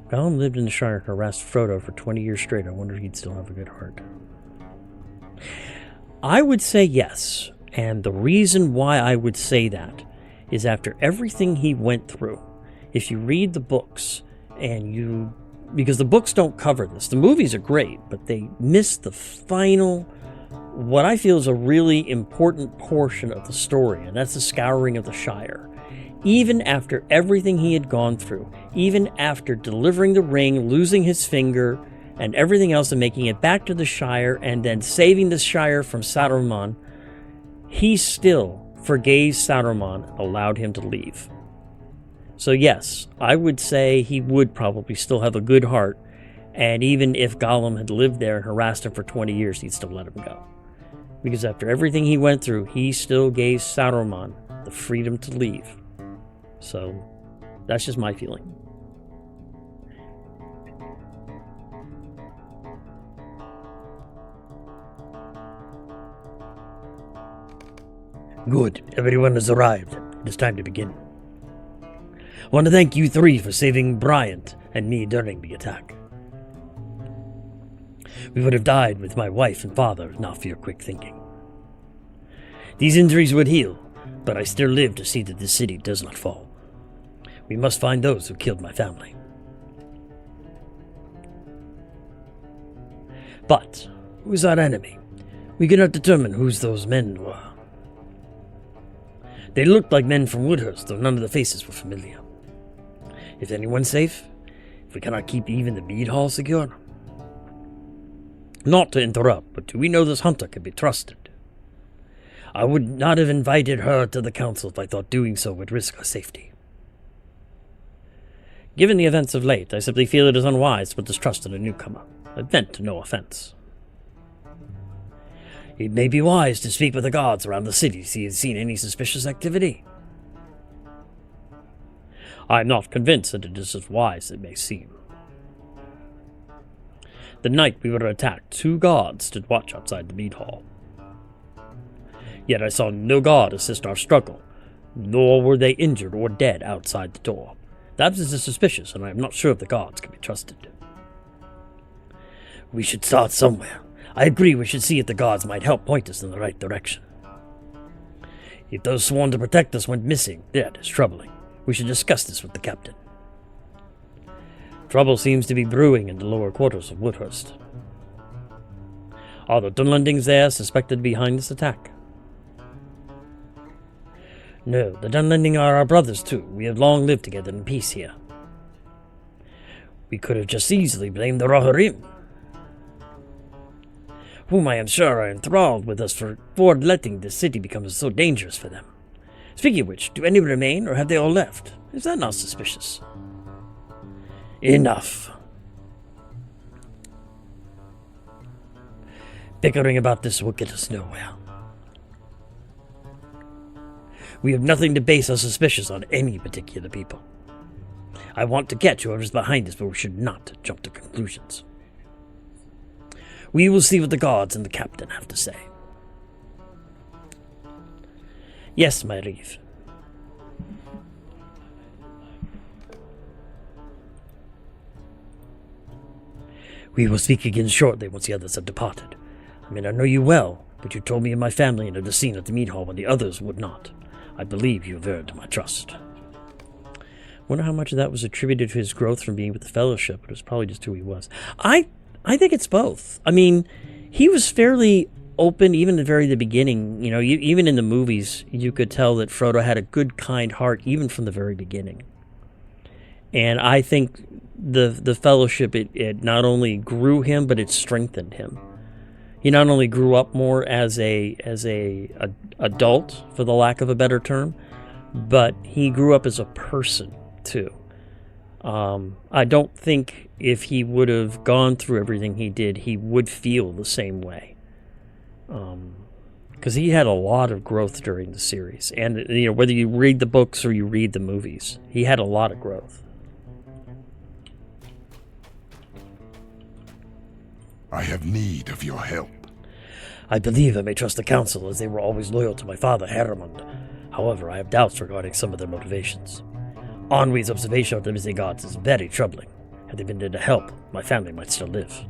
Gollum lived in the Shire and harassed Frodo for 20 years straight. I wonder if he'd still have a good heart. I would say yes, and the reason why I would say that is after everything he went through. If you read the books, because the books don't cover this. The movies are great, but they miss the final, what I feel is a really important portion of the story, and that's the scouring of the Shire. Even after everything he had gone through, even after delivering the ring, losing his finger, and everything else, and making it back to the Shire, and then saving the Shire from Saruman, he still forgave Saruman and allowed him to leave. So yes, I would say he would probably still have a good heart, and even if Gollum had lived there and harassed him for 20 years, he'd still let him go. Because after everything he went through, he still gave Saruman the freedom to leave. So, that's just my feeling. Good, everyone has arrived. It is time to begin. I want to thank you three for saving Bryant and me during the attack. We would have died with my wife and father if not for your quick thinking. These injuries would heal, but I still live to see that this city does not fall. We must find those who killed my family. But who's our enemy? We cannot determine whose those men were. They looked like men from Woodhurst, though none of the faces were familiar. Is anyone safe? If we cannot keep even the mead hall secure? Not to interrupt, but do we know this hunter can be trusted? I would not have invited her to the council if I thought doing so would risk her safety. Given the events of late, I simply feel it is unwise to put this trust in a newcomer. I meant no offense. It may be wise to speak with the guards around the city to see if he has seen any suspicious activity. I am not convinced that it is as wise as it may seem. The night we were attacked, 2 guards stood watch outside the mead hall. Yet I saw no guard assist our struggle, nor were they injured or dead outside the door. That is suspicious, and I am not sure if the guards can be trusted. We should start somewhere. I agree we should see if the guards might help point us in the right direction. If those sworn to protect us went missing, that is troubling. We should discuss this with the captain. Trouble seems to be brewing in the lower quarters of Woodhurst. Are the Dunlendings there suspected behind this attack? No, the Dunlending are our brothers too. We have long lived together in peace here. We could have just easily blamed the Rohirrim, whom I am sure are enthralled with us for letting the city become so dangerous for them. Speaking of which, do any remain, or have they all left? Is that not suspicious? Enough. Bickering about this will get us nowhere. We have nothing to base our suspicions on any particular people. I want to catch whoever's behind us, but we should not jump to conclusions. We will see what the guards and the captain have to say. Yes, my reeve. We will speak again shortly once the others have departed. I know you well, but you told me of my family and of the scene at the mead hall when the others would not. I believe you have earned my trust. Wonder how much of that was attributed to his growth from being with the Fellowship, but it was probably just who he was. I think it's both. He was fairly open even at the beginning. Even in the movies, you could tell that Frodo had a good, kind heart even from the very beginning. And I think the Fellowship, it not only grew him, but it strengthened him. He not only grew up more as a adult, for the lack of a better term, but he grew up as a person too. I don't think if he would have gone through everything he did, he would feel the same way. Because he had a lot of growth during the series, and whether you read the books or you read the movies, he had a lot of growth. I have need of your help. I believe I may trust the council, as they were always loyal to my father, Haramond. However, I have doubts regarding some of their motivations. Ennwi's observation of the missing gods is very troubling. Had they been there to help, my family might still live.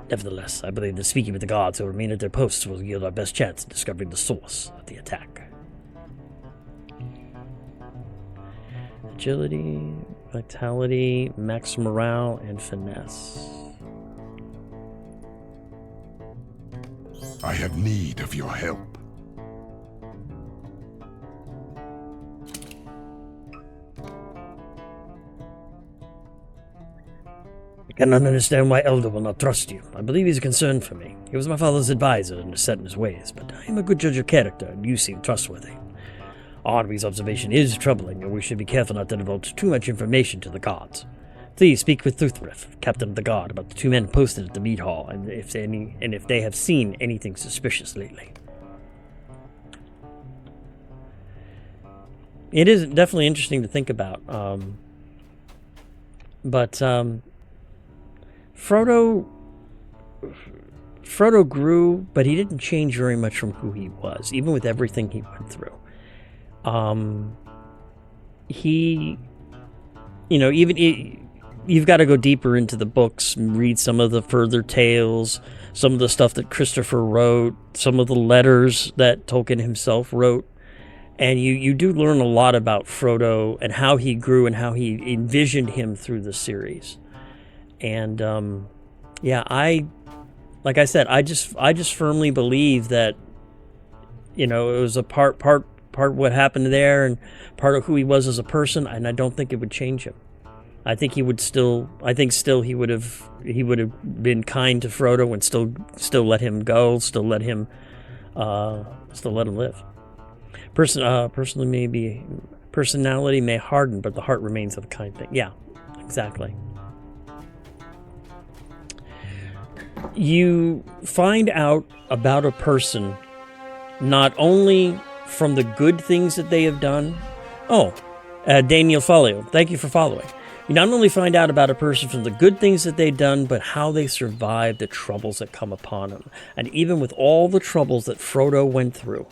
Nevertheless, I believe that speaking with the gods who remain at their posts will yield our best chance of discovering the source of the attack. Agility, vitality, max morale, and finesse. I have need of your help. I cannot understand why Elder will not trust you. I believe he's concerned for me. He was my father's advisor and is set in his ways, but I am a good judge of character, and you seem trustworthy. Ennwi's observation is troubling, and we should be careful not to divulge too much information to the gods. Please speak with Thuthriff, captain of the guard, about the two men posted at the mead hall, and if they have seen anything suspicious lately. It is definitely interesting to think about. But Frodo grew, but he didn't change very much from who he was, even with everything he went through. You've got to go deeper into the books and read some of the further tales, some of the stuff that Christopher wrote, some of the letters that Tolkien himself wrote. And you do learn a lot about Frodo and how he grew and how he envisioned him through the series. And like I said, I just firmly believe that, it was a part what happened there and part of who he was as a person, and I don't think it would change him. I think he would still. I think still he would have been kind to Frodo and still let him go, still let him live. Personality may harden, but the heart remains of a kind thing. Yeah, exactly. You find out about a person not only from the good things that they have done. Daniel Folio, thank you for following. You not only find out about a person from the good things that they've done, but how they survived the troubles that come upon them. And even with all the troubles that Frodo went through,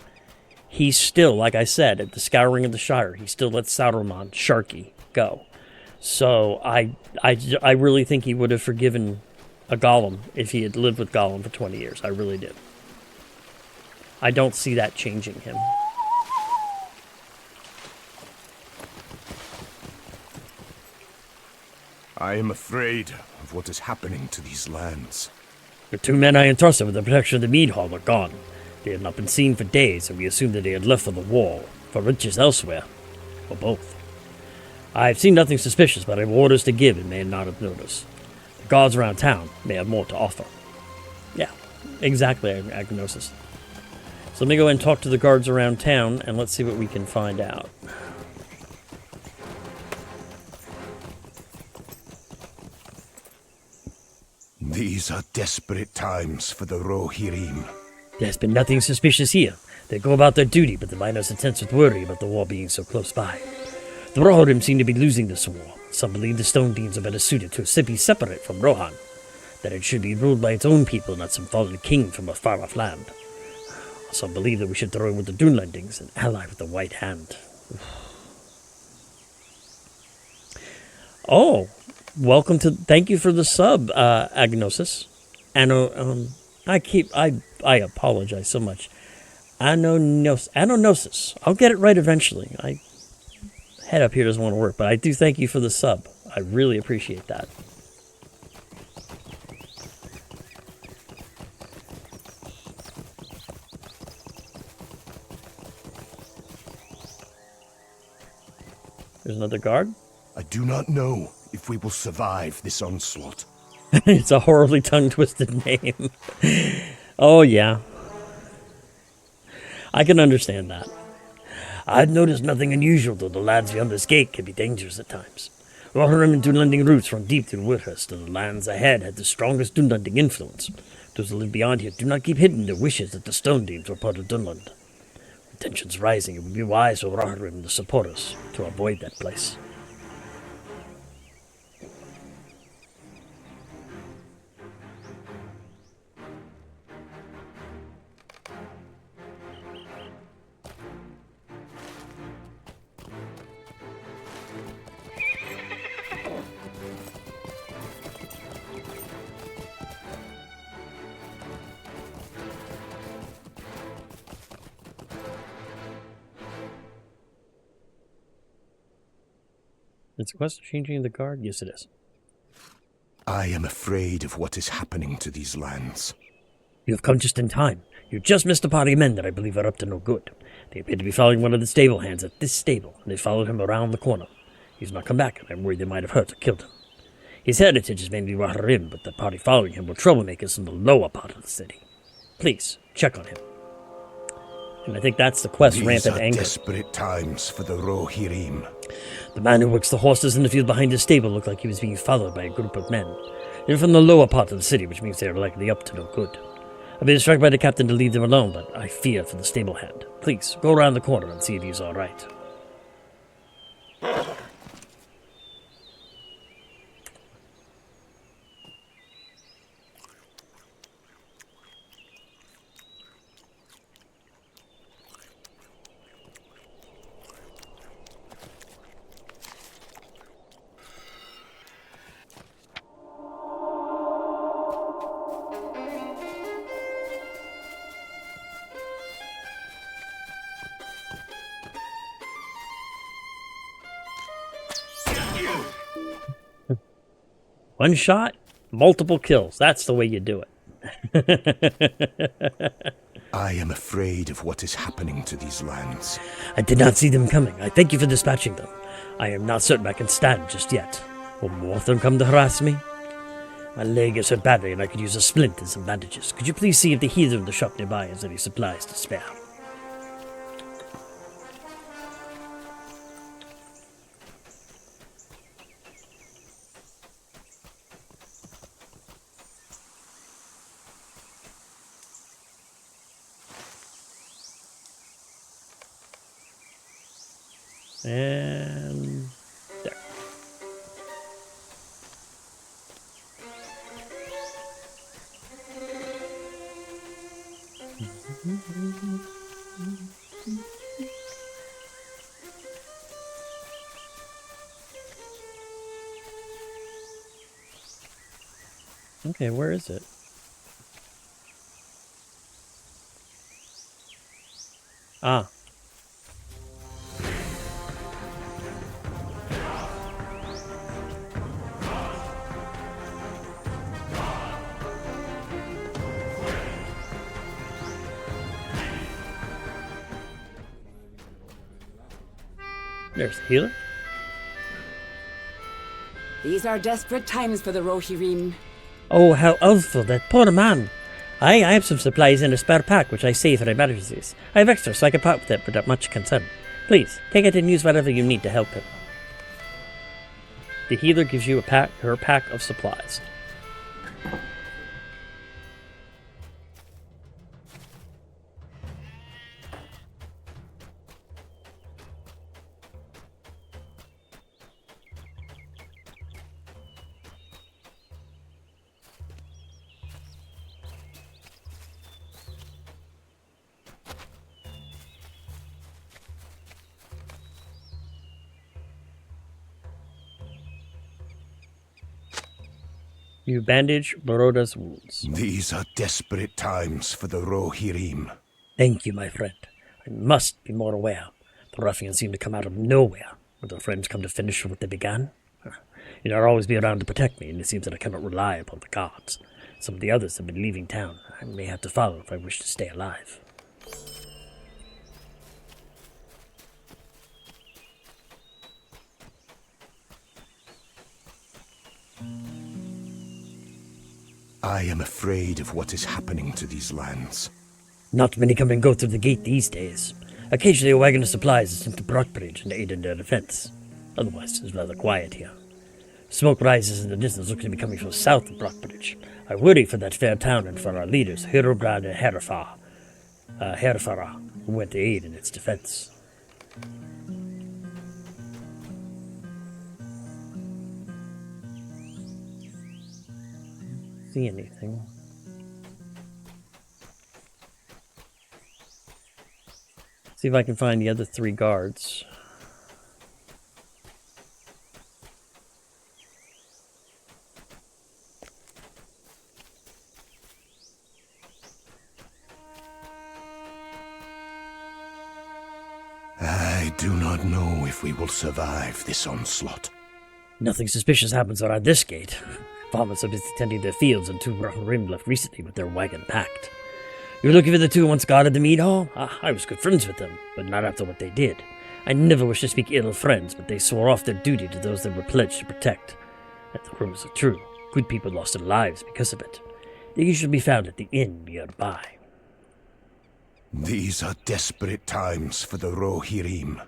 he still, like I said, at the Scouring of the Shire, he still let Sauron, Sharky, go. So I really think he would have forgiven a Gollum if he had lived with Gollum for 20 years. I really do. I don't see that changing him. I am afraid of what is happening to these lands. The two men I entrusted with the protection of the mead hall are gone. They had not been seen for days, and we assumed that they had left for the wall, for riches elsewhere, or both. I have seen nothing suspicious, but I have orders to give and may not have noticed. The guards around town may have more to offer. Yeah, exactly, Agnosis. So let me go and talk to the guards around town, and let's see what we can find out. These are desperate times for the Rohirrim. There's been nothing suspicious here. They go about their duty, but the miners are tense with worry about the war being so close by. The Rohirrim seem to be losing this war. Some believe the Stone Deans are better suited to simply separate from Rohan, that it should be ruled by its own people, not some fallen king from a far-off land. Some believe that we should throw in with the Dunlendings and ally with the White Hand. Oh, welcome to. Thank you for the sub, Agnosis. I apologize so much. Anonosis. I'll get it right eventually. I head up here doesn't want to work, but I do thank you for the sub. I really appreciate that. There's another guard. I do not know if we will survive this onslaught. It's a horribly tongue-twisted name. Oh, yeah. I can understand that. I've noticed nothing unusual, though the lands beyond this gate can be dangerous at times. Rohirrim and Dunlending roots run deep through Woodhurst, and the lands ahead had the strongest Dunlending influence. Those who live beyond here do not keep hidden their wishes that the Stone Deans were part of Dunland. With tensions rising, it would be wise for Rohirrim and the supporters to avoid that place. It's a quest of changing the guard? Yes, it is. I am afraid of what is happening to these lands. You have come just in time. You just missed a party of men that I believe are up to no good. They appear to be following one of the stable hands at this stable, and they followed him around the corner. He's not come back, and I'm worried they might have hurt or killed him. His heritage is mainly Rohirrim, but the party following him were troublemakers in the lower part of the city. Please, check on him. And I think that's the quest, These Rampant are Anger. desperate times for the Rohirrim. The man who works the horses in the field behind his stable looked like he was being followed by a group of men. They're from the lower part of the city, which means they are likely up to no good. I've been instructed by the captain to leave them alone, but I fear for the stable hand. Please, go around the corner and see if he's all right. One shot, multiple kills. That's the way you do it. I am afraid of what is happening to these lands. I did not see them coming. I thank you for dispatching them. I am not certain I can stand just yet. Will more of them come to harass me? My leg is hurt badly and I could use a splint and some bandages. Could you please see if the healer in the shop nearby has any supplies to spare? And there. Okay, where is it? Ah. There's a healer. These are desperate times for the Rohirrim. Oh, how awful, that poor man. I have some supplies in a spare pack which I save for emergencies. I have extra so I can part with it without much concern. Please, take it and use whatever you need to help him. The healer gives you her pack of supplies. You bandage Baroda's wounds. These are desperate times for the Rohirrim. Thank you, my friend. I must be more aware. The ruffians seem to come out of nowhere. Will their friends come to finish what they began? You'll always be around to protect me, and it seems that I cannot rely upon the guards. Some of the others have been leaving town. I may have to follow if I wish to stay alive. I am afraid of what is happening to these lands. Not many come and go through the gate these days. Occasionally a wagon of supplies is sent to Brockbridge and aid in their defense. Otherwise, it's rather quiet here. Smoke rises in the distance, looking to be coming from south of Brockbridge. I worry for that fair town and for our leaders, Hirograd and Herfara, who went to aid in its defense. See anything? See if I can find the other 3 guards. I do not know if we will survive this onslaught. Nothing suspicious happens around this gate. Farmers have been tending their fields, and 2 Rohirrim left recently with their wagon packed. You're looking for the 2 who once guarded the mead hall? I was good friends with them, but not after what they did. I never wish to speak ill of friends, but they swore off their duty to those they were pledged to protect. And the rumors are true. Good people lost their lives because of it. They usually be found at the inn nearby. These are desperate times for the Rohirrim.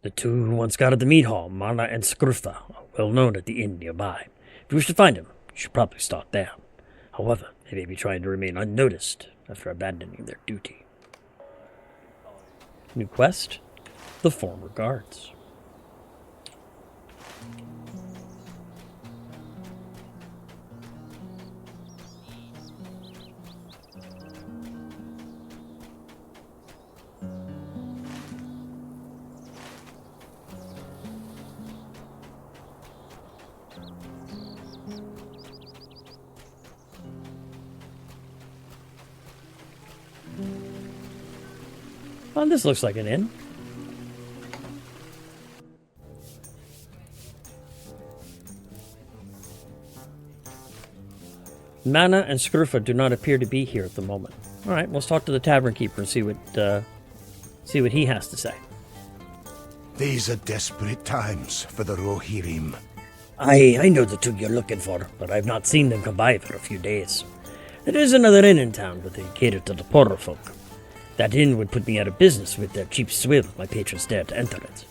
The 2 who once guarded the mead hall, Mana and Skruffa, are well known at the inn nearby. If you wish to find them, you should probably start there. However, they may be trying to remain unnoticed after abandoning their duty. New quest: the former guards. Well, this looks like an inn. Mana and Skruffa do not appear to be here at the moment. All right, let's talk to the tavern keeper and see what he has to say. These are desperate times for the Rohirrim. I know the 2 you're looking for, but I've not seen them come by for a few days. There is another inn in town, but they cater to the poorer folk. That inn would put me out of business with their cheap swill if my patrons dare to enter it.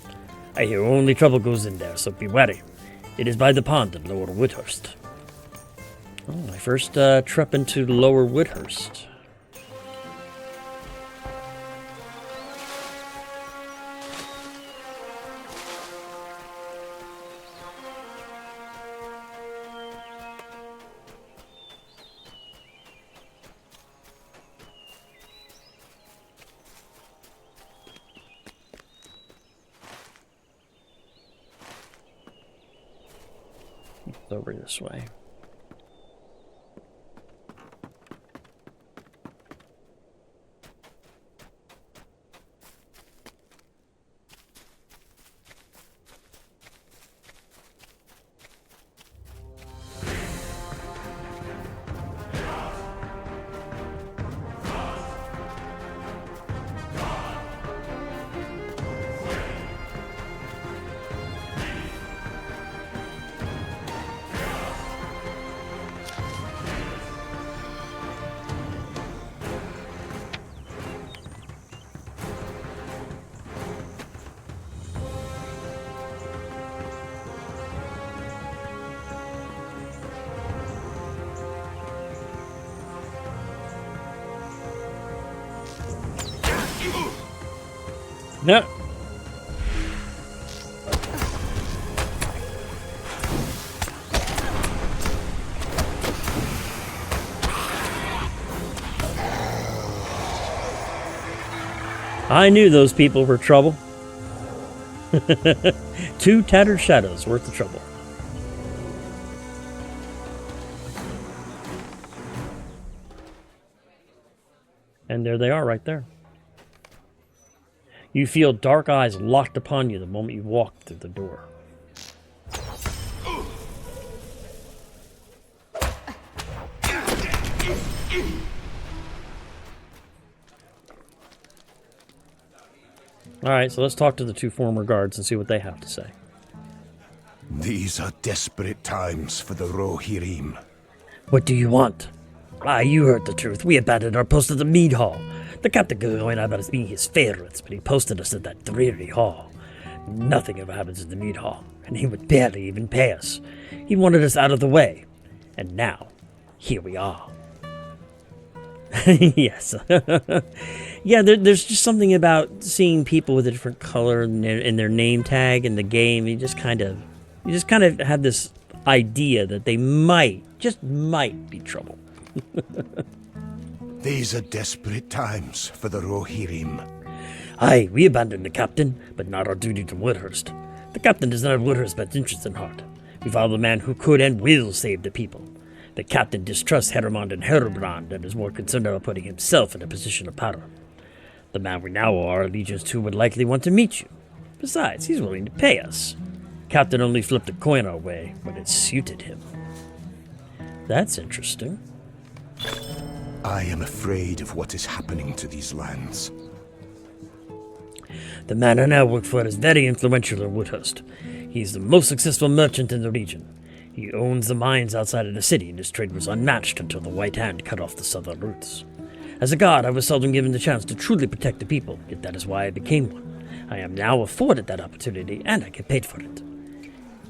I hear only trouble goes in there, so be wary. It is by the pond in Lower Woodhurst. Oh, my first trip into Lower Woodhurst. It's over this way. No. I knew those people were trouble. 2 tattered shadows worth the trouble. And there they are right there. You feel dark eyes locked upon you the moment you walk through the door. Alright, so let's talk to the 2 former guards and see what they have to say. These are desperate times for the Rohirrim. What do you want? You heard the truth. We abandoned our post at the mead hall. The captain could go in about us being his favorites, but he posted us at that dreary hall. Nothing ever happens at the mead hall, and he would barely even pay us. He wanted us out of the way. And now, here we are. Yes. Yeah, there's just something about seeing people with a different color in their name tag in the game. You just kind of have this idea that they might be trouble. These are desperate times for the Rohirrim. Aye, we abandoned the captain, but not our duty to Woodhurst. The captain does not have Woodhurst's best interest in heart. We followed the man who could and will save the people. The captain distrusts Hermond and Herbrand and is more concerned about putting himself in a position of power. The man we now owe our allegiance to would likely want to meet you. Besides, he's willing to pay us. Captain only flipped a coin our way when it suited him. That's interesting. I am afraid of what is happening to these lands. The man I now work for is very influential in Woodhurst. He is the most successful merchant in the region. He owns the mines outside of the city, and his trade was unmatched until the White Hand cut off the southern routes. As a guard, I was seldom given the chance to truly protect the people, yet that is why I became one. I am now afforded that opportunity, and I get paid for it.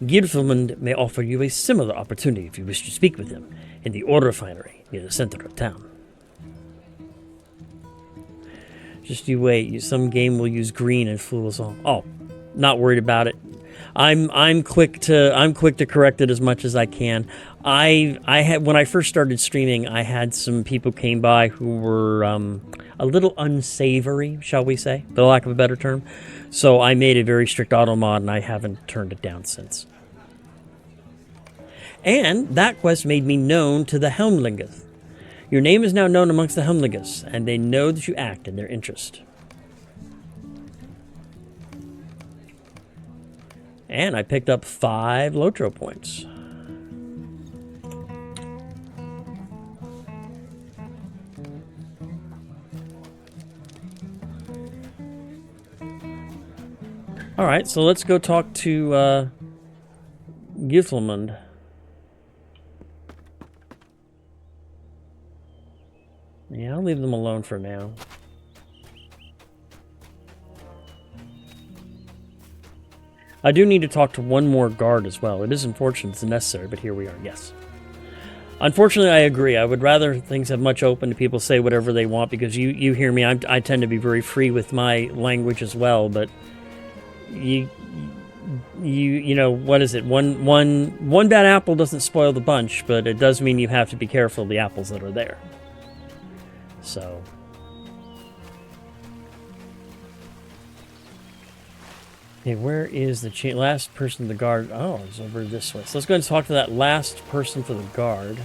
Gilfilmund may offer you a similar opportunity if you wish to speak with him, in the ore refinery near the center of town. Just you wait. Some game will use green and fool us all. Oh, not worried about it. I'm quick to correct it as much as I can. I had, when I first started streaming, I had some people came by who were a little unsavory, shall we say, for lack of a better term. So I made a very strict auto mod, and I haven't turned it down since. And that quest made me known to the Helmlingeth. Your name is now known amongst the Helmlingeths, and they know that you act in their interest. And I picked up 5 LOTRO points. Alright, so let's go talk to Gilfilmund. Yeah, I'll leave them alone for now. I do need to talk to one more guard as well. It is unfortunate it's necessary, but here we are, yes. Unfortunately, I agree. I would rather things have much open to people say whatever they want, because you hear me, I tend to be very free with my language as well, but you know, what is it? One bad apple doesn't spoil the bunch, but it does mean you have to be careful of the apples that are there. So... okay, where is the last person for the guard? Oh, it's over this way. So let's go and talk to that last person for the guard.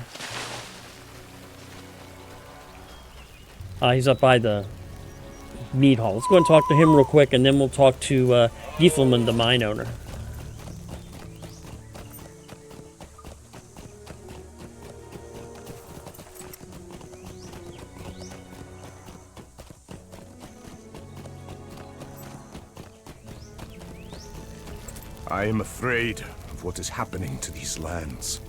He's up by the mead hall. Let's go and talk to him real quick, and then we'll talk to Gilfilmund, the mine owner. I am afraid of what is happening to these lands.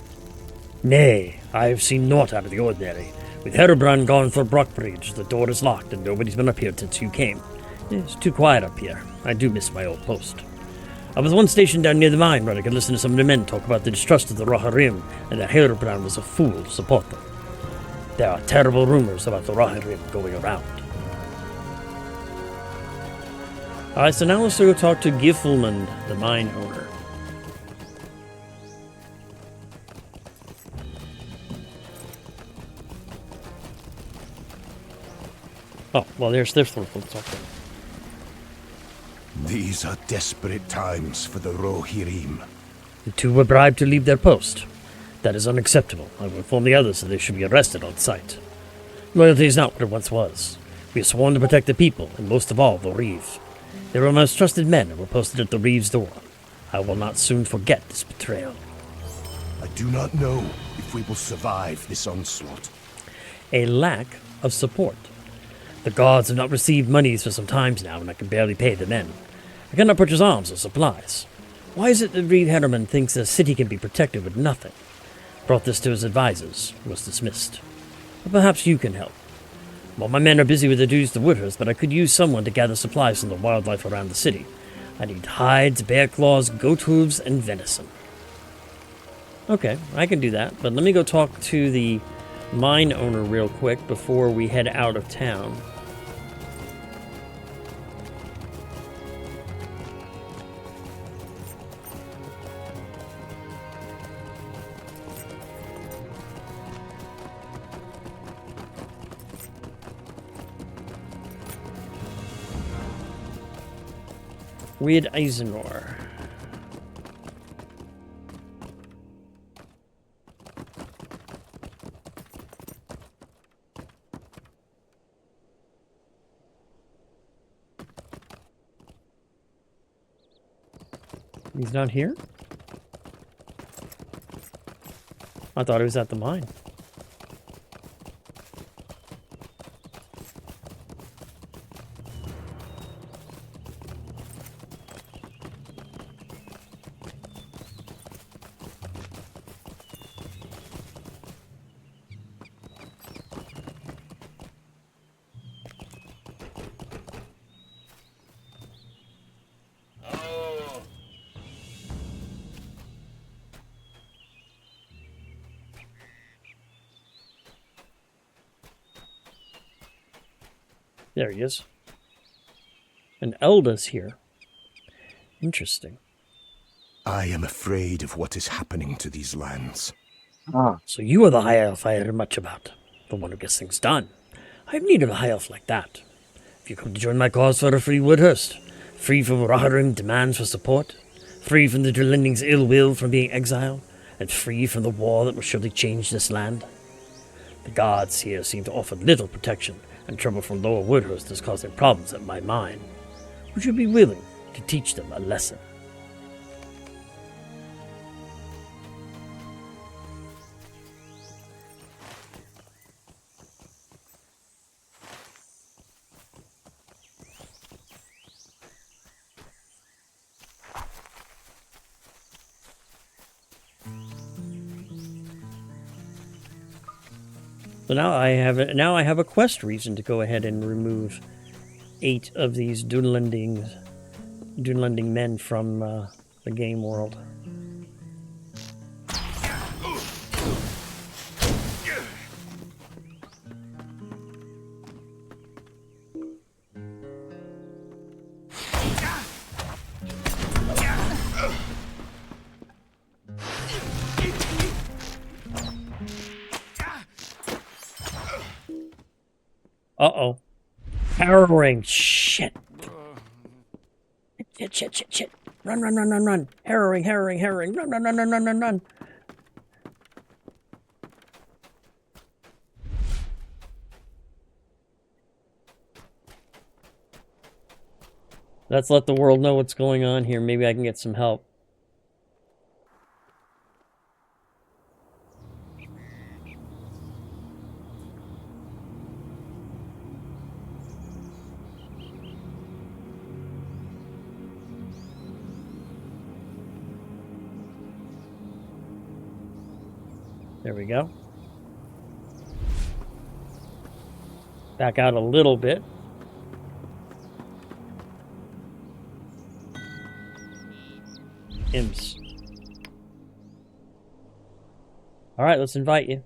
Nay, I have seen naught out of the ordinary. With Herbrand gone for Brockbridge, the door is locked and nobody's been up here since you came. It's too quiet up here. I do miss my old post. I was once stationed down near the mine where I could listen to some of the men talk about the distrust of the Rohirrim and that Herbrand was a fool to support them. There are terrible rumors about the Rohirrim going around. Alright, so now let's go talk to Giffelmund, the mine owner. Oh, well, there's Thorfinn talking. These are desperate times for the Rohirrim. The two were bribed to leave their post. That is unacceptable. I will inform the others that they should be arrested on sight. Loyalty is not what it once was. We are sworn to protect the people, and most of all, the Reeve. They were most trusted men and were posted at the Reeve's door. I will not soon forget this betrayal. I do not know if we will survive this onslaught. A lack of support. The guards have not received monies for some times now, and I can barely pay the men. I cannot purchase arms or supplies. Why is it that Reed Herriman thinks the city can be protected with nothing? Brought this to his advisors, was dismissed. But perhaps you can help. Well, my men are busy with the duties to Woodhurst, but I could use someone to gather supplies from the wildlife around the city. I need hides, bear claws, goat hooves, and venison. Okay, I can do that, but let me go talk to the mine owner real quick before we head out of town. Weird Eisenor. He's not here? I thought he was at the mine. There he is. And Elda's here. Interesting. I am afraid of what is happening to these lands. So you are the high elf I heard much about. The one who gets things done. I have need of a high elf like that. If you come to join my cause for a free Woodhurst, free from Rohirrim demands for support, free from the Drelinding's ill will from being exiled, and free from the war that will surely change this land. The guards here seem to offer little protection, and trouble from Lower Woodhurst is causing problems at my mine. Would you be willing to teach them a lesson? So now I have a quest reason to go ahead and remove 8 of these Dunlending men from the game world. Uh-oh. Harrowing. Shit. Shit. Run. Harrowing. Run. Let's let the world know what's going on here. Maybe I can get some help. There we go. Back out a little bit. Imps. All right, let's invite you.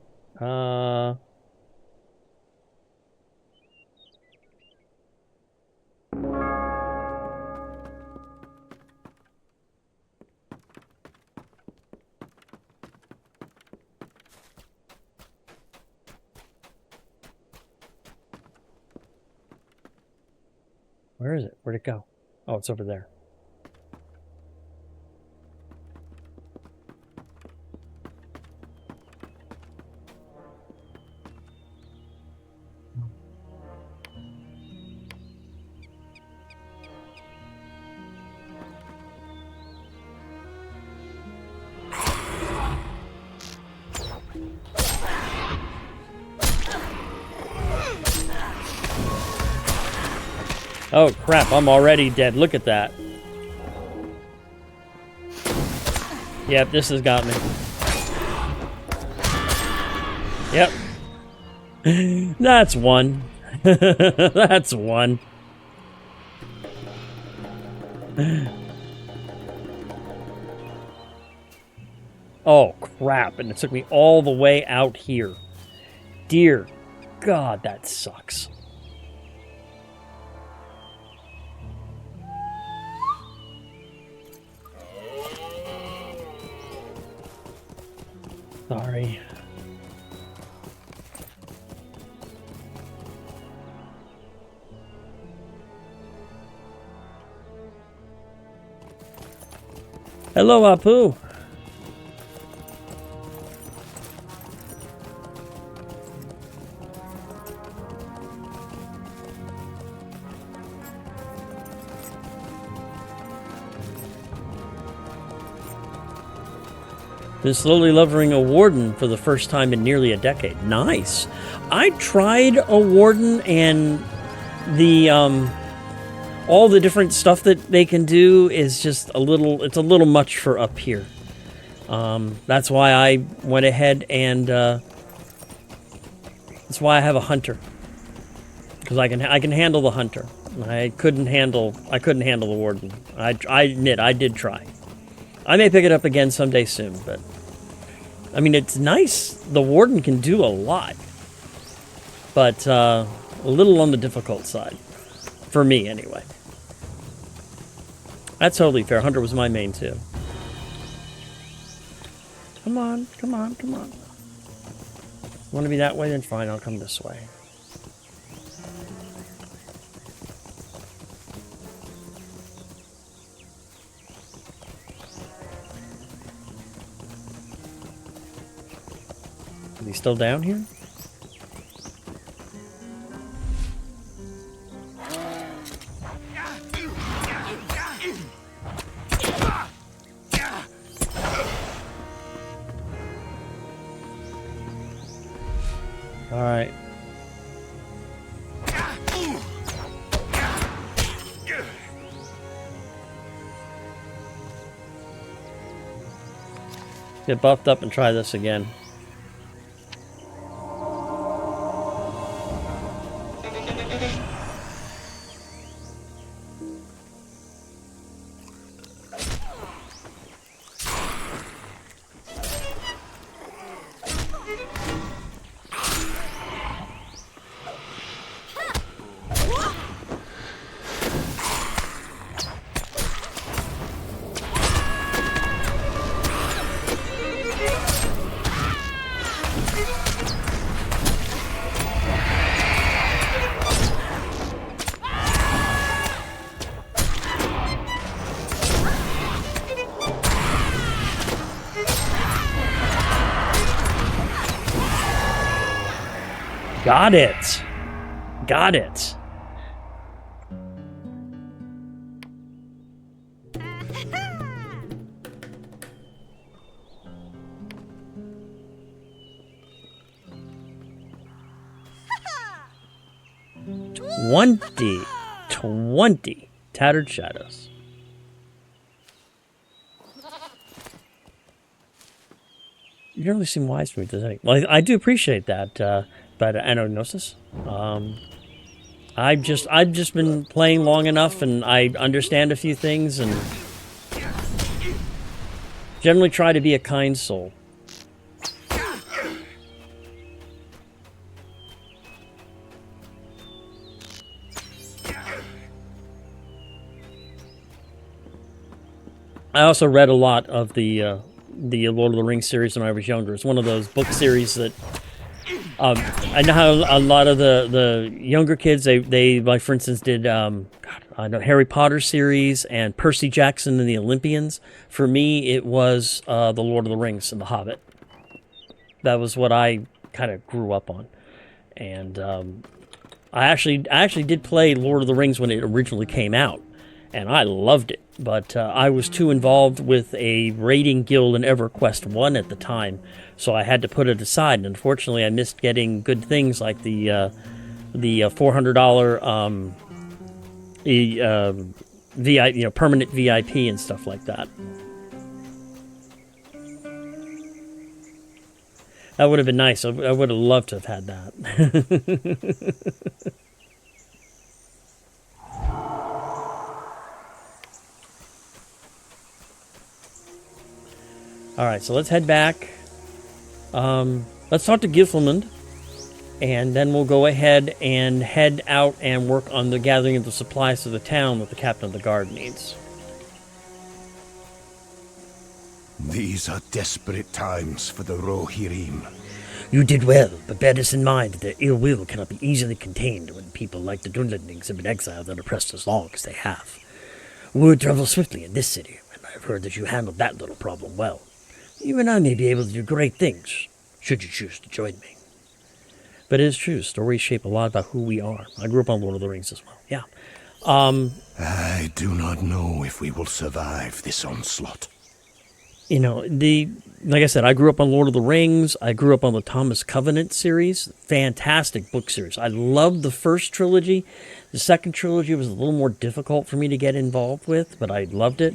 Where is it? Where'd it go? Oh, it's over there. Oh crap, I'm already dead. Look at that. Yep, this has got me. Yep. That's one. That's one. Oh crap, and it took me all the way out here. Dear God, that sucks. Sorry. Hello, Apu. Been slowly lovering a warden for the first time in nearly a decade. Nice. I tried a warden, and the all the different stuff that they can do is just a little much for up here. That's why I went ahead and that's why I have a hunter, because I can handle the hunter. I couldn't handle the warden. I admit I did try. I may pick it up again someday soon, but I mean, it's nice. The warden can do a lot, but a little on the difficult side. For me, anyway. That's totally fair. Hunter was my main, too. Come on, come on, come on. Want to be that way? Then fine, I'll come this way. Is he still down here? All right. Get buffed up and try this again. Got it. Got it. $20 Tattered Shadows. You don't really seem wise for me today. Well, I do appreciate that, but anognosis. I've just been playing long enough, and I understand a few things, and generally try to be a kind soul. I also read a lot of the Lord of the Rings series when I was younger. It's one of those book series that I know how a lot of the younger kids, they like, for instance, did God, know Harry Potter series and Percy Jackson and the Olympians. For me, it was The Lord of the Rings and The Hobbit. That was what I kind of grew up on. And I actually did play Lord of the Rings when it originally came out, and I loved it. But I was too involved with a raiding guild in EverQuest 1 at the time, so I had to put it aside. And unfortunately, I missed getting good things like the $400 permanent VIP and stuff like that. That would have been nice. I would have loved to have had that. All right, so let's head back. Let's talk to Giffelmund, and then we'll go ahead and head out and work on the gathering of the supplies to the town that the captain of the guard needs. These are desperate times for the Rohirrim. You did well, but bear this in mind that their ill will cannot be easily contained when people like the Dunlendings have been exiled and oppressed as long as they have. Word travels swiftly in this city, and I have heard that you handled that little problem well. You and I may be able to do great things, should you choose to join me. But it is true, stories shape a lot about who we are. I grew up on Lord of the Rings as well, yeah. I do not know if we will survive this onslaught. You know, like I said, I grew up on Lord of the Rings. I grew up on the Thomas Covenant series. Fantastic book series. I loved the first trilogy. The second trilogy was a little more difficult for me to get involved with, but I loved it.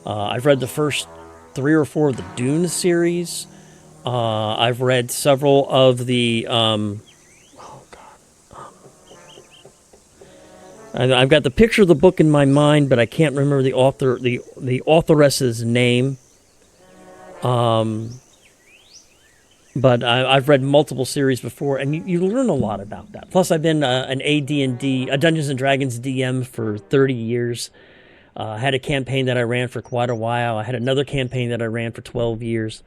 I've read the first 3 or 4 of the Dune series. I've read several of the... I've got the picture of the book in my mind, but I can't remember the author, the authoress's name. But I've read multiple series before, and you learn a lot about that. Plus, I've been an AD&D, a Dungeons & Dragons DM for 30 years. I had a campaign that I ran for quite a while. I had another campaign that I ran for 12 years.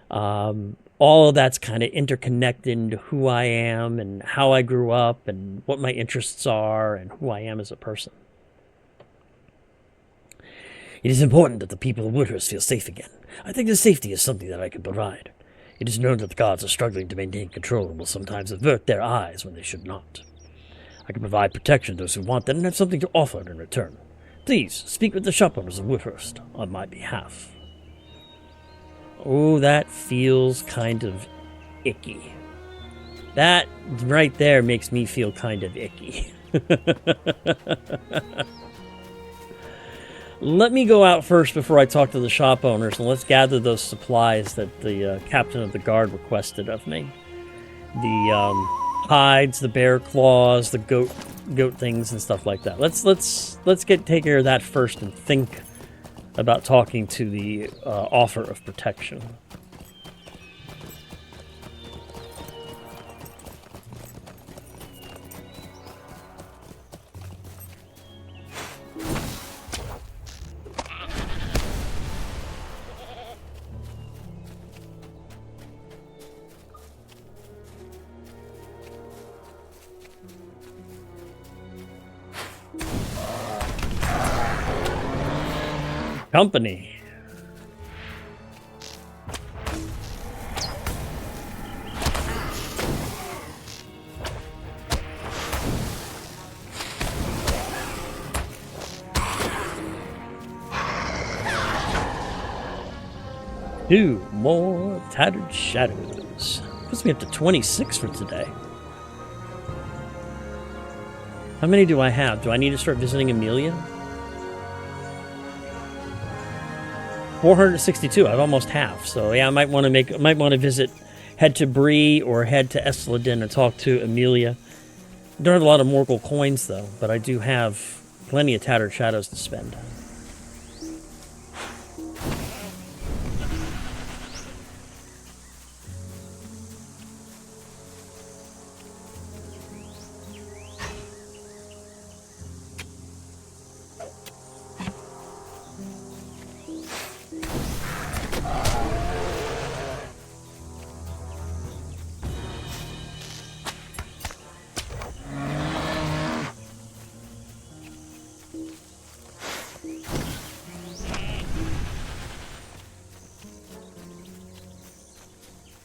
All of that's kind of interconnected into who I am and how I grew up and what my interests are and who I am as a person. It is important that the people of Woodhurst feel safe again. I think the safety is something that I can provide. It is known that the gods are struggling to maintain control and will sometimes avert their eyes when they should not. I can provide protection to those who want that and have something to offer in return. Please, speak with the shop owners of Woodhurst on my behalf. Oh, that feels kind of icky. That right there makes me feel kind of icky. Let me go out first before I talk to the shop owners, and let's gather those supplies that the captain of the guard requested of me. The hides, the bear claws, the goat things, and stuff like that. Let's take care of that first and think about talking to the offer of protection. Company. Two more tattered shadows. Puts me up to 26 for today. How many do I have? Do I need to start visiting Amelia? 462. I've almost half. So yeah, I might want to head to Bree or head to Esladin and talk to Amelia. Don't have a lot of Morgul coins though, but I do have plenty of tattered shadows to spend.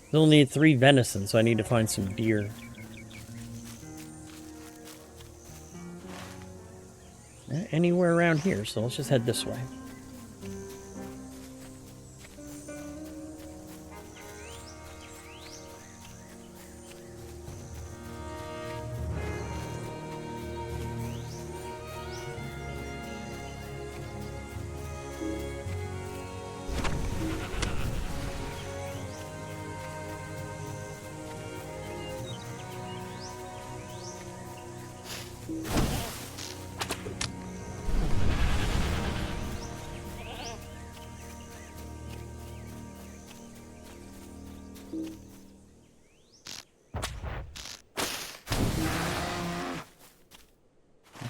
Still need 3 venison, so I need to find some deer. Anywhere around here, so let's just head this way.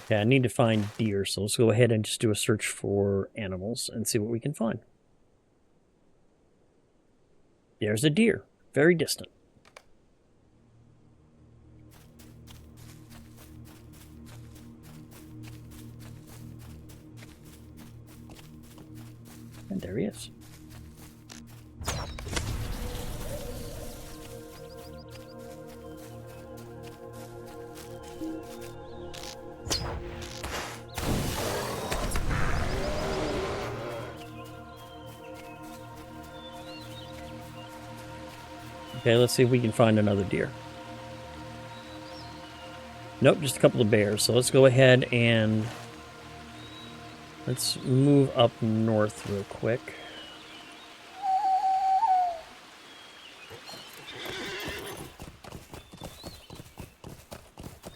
Okay, I need to find deer, so let's go ahead and just do a search for animals and see what we can find. There's a deer, very distant. And there he is. Okay, let's see if we can find another deer. Nope, just a couple of bears. So let's go ahead and let's move up north real quick.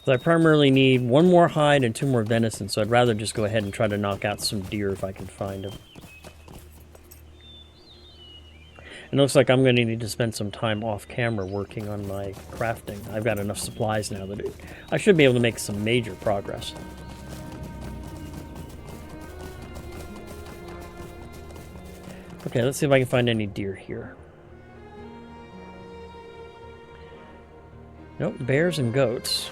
So I primarily need 1 more hide and 2 more venison, so I'd rather just go ahead and try to knock out some deer if I can find them. It looks like I'm going to need to spend some time off camera working on my crafting. I've got enough supplies now that I should be able to make some major progress. Okay, let's see if I can find any deer here. Nope, bears and goats.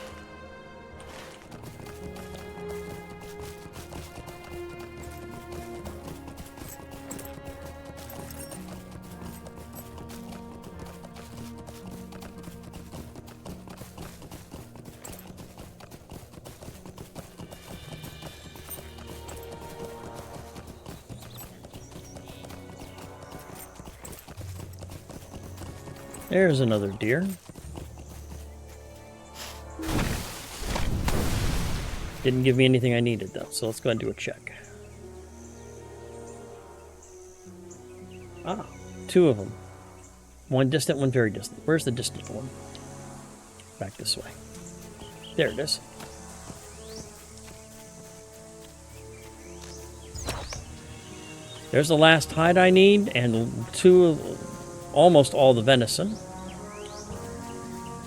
There's another deer. Didn't give me anything I needed, though, so let's go ahead and do a check. Ah, 2 of them. One distant, one very distant. Where's the distant one? Back this way. There it is. There's the last hide I need, and almost all the venison.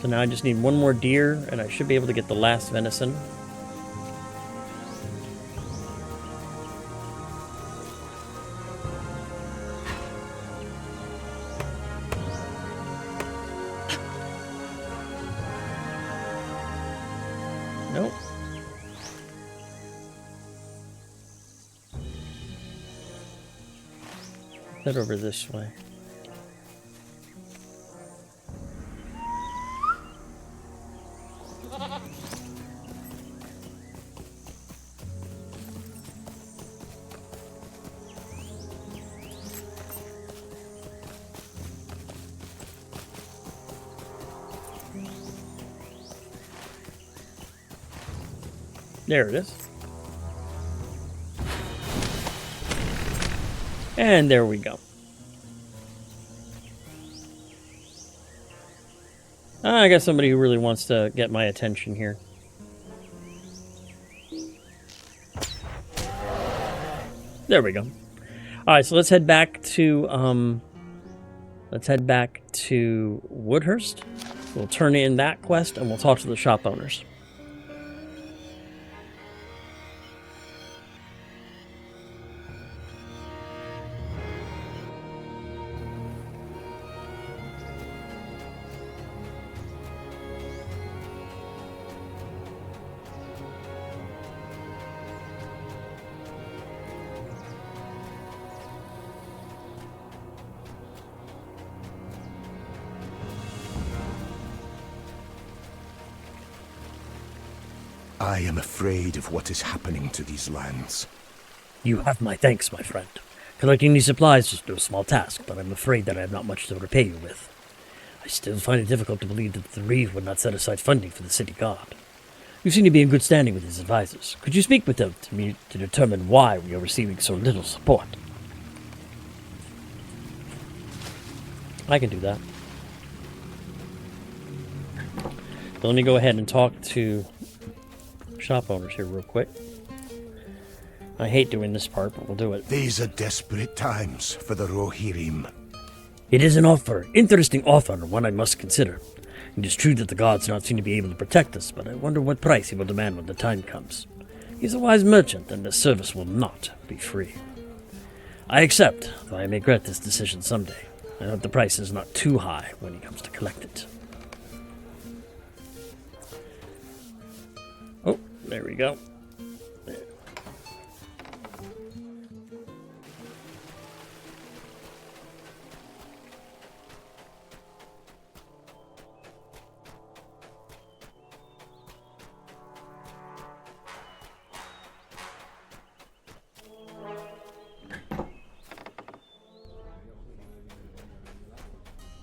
So now I just need 1 more deer, and I should be able to get the last venison. Nope. Head over this way. There it is. And there we go. I got somebody who really wants to get my attention here. There we go. Alright, so let's head back to Woodhurst. We'll turn in that quest and we'll talk to the shop owners. I am afraid of what is happening to these lands. You have my thanks, my friend. Collecting these supplies is no small task, but I'm afraid that I have not much to repay you with. I still find it difficult to believe that the Reeve would not set aside funding for the city guard. You seem to be in good standing with his advisors. Could you speak with them to determine why we are receiving so little support? I can do that. But let me go ahead and talk to shop owners here real quick. I hate doing this part, but we'll do it. These are desperate times for the Rohirrim. It is an offer, interesting offer, and one I must consider. It is true that the gods do not seem to be able to protect us, but I wonder what price he will demand when the time comes. He is a wise merchant, and the service will not be free. I accept, though I may regret this decision someday. I hope the price is not too high when he comes to collect it. Oh, there we go.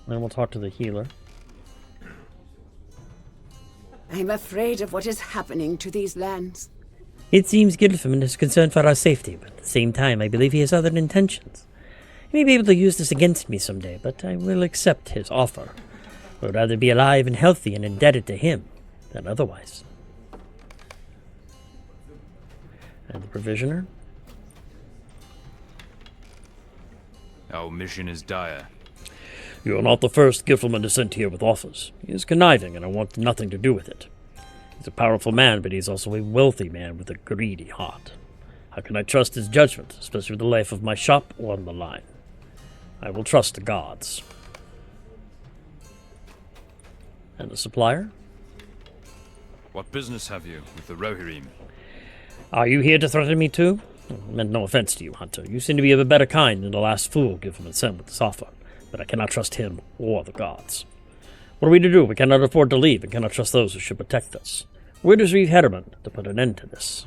Then we'll talk to the healer. I'm afraid of what is happening to these lands. It seems Gilfman is concerned for our safety, but at the same time I believe he has other intentions. He may be able to use this against me someday, but I will accept his offer. I would rather be alive and healthy and indebted to him than otherwise. And the provisioner? Our mission is dire. You are not the first Gilfman to send here with offers. He is conniving, and I want nothing to do with it. He's a powerful man, but he's also a wealthy man with a greedy heart. How can I trust his judgment, especially with the life of my shop on the line? I will trust the gods. And the supplier? What business have you with the Rohirrim? Are you here to threaten me too? I meant no offense to you, Hunter. You seem to be of a better kind than the last fool Gilfman sent with this offer. But I cannot trust him or the gods. What are we to do? We cannot afford to leave and cannot trust those who should protect us. Where does Reeve Hedderman to put an end to this?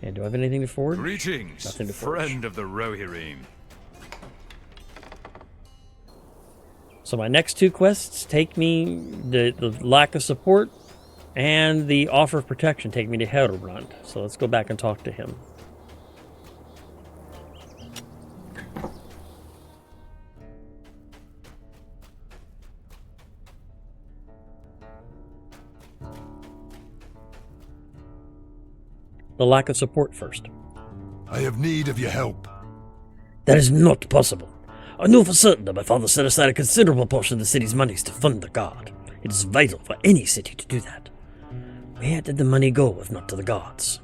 And do I have anything to forward? Greetings, Nothing to forge. friend of the Rohirrim. So my next two quests take me, the lack of support and the offer of protection take me to Hedderbrand. So let's go back and talk to him. The lack of support first. I have need of your help. That is not possible. I know for certain that my father set aside a considerable portion of the city's monies to fund the guard. It is vital for any city to do that. Where did the money go if not to the guards?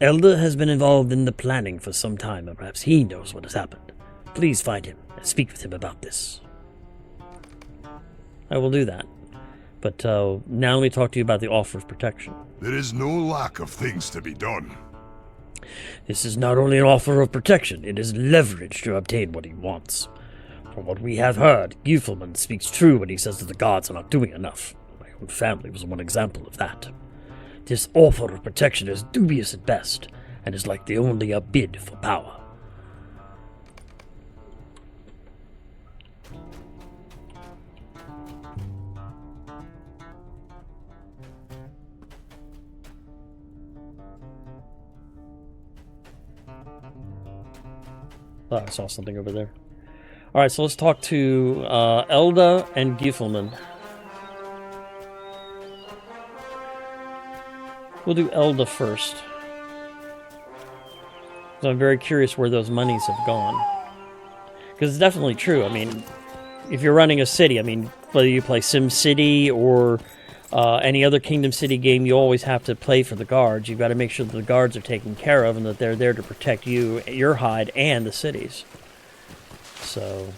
Elder has been involved in the planning for some time, and perhaps he knows what has happened. Please find him and speak with him about this. I will do that. But now let me talk to you about the offer of protection. There is no lack of things to be done. This is not only an offer of protection, it is leverage to obtain what he wants. From what we have heard, Gilfman speaks true when he says that the gods are not doing enough. My own family was one example of that. This offer of protection is dubious at best, and is like the only a bid for power. Oh, I saw something over there. Alright, so let's talk to Elda and Gilfman. We'll do Elda first. So I'm very curious where those monies have gone. Because it's definitely true. I mean, if you're running a city, I mean, whether you play SimCity or any other Kingdom City game, you always have to play for the guards. You've got to make sure that the guards are taken care of and that they're there to protect you, your hide, and the cities. So...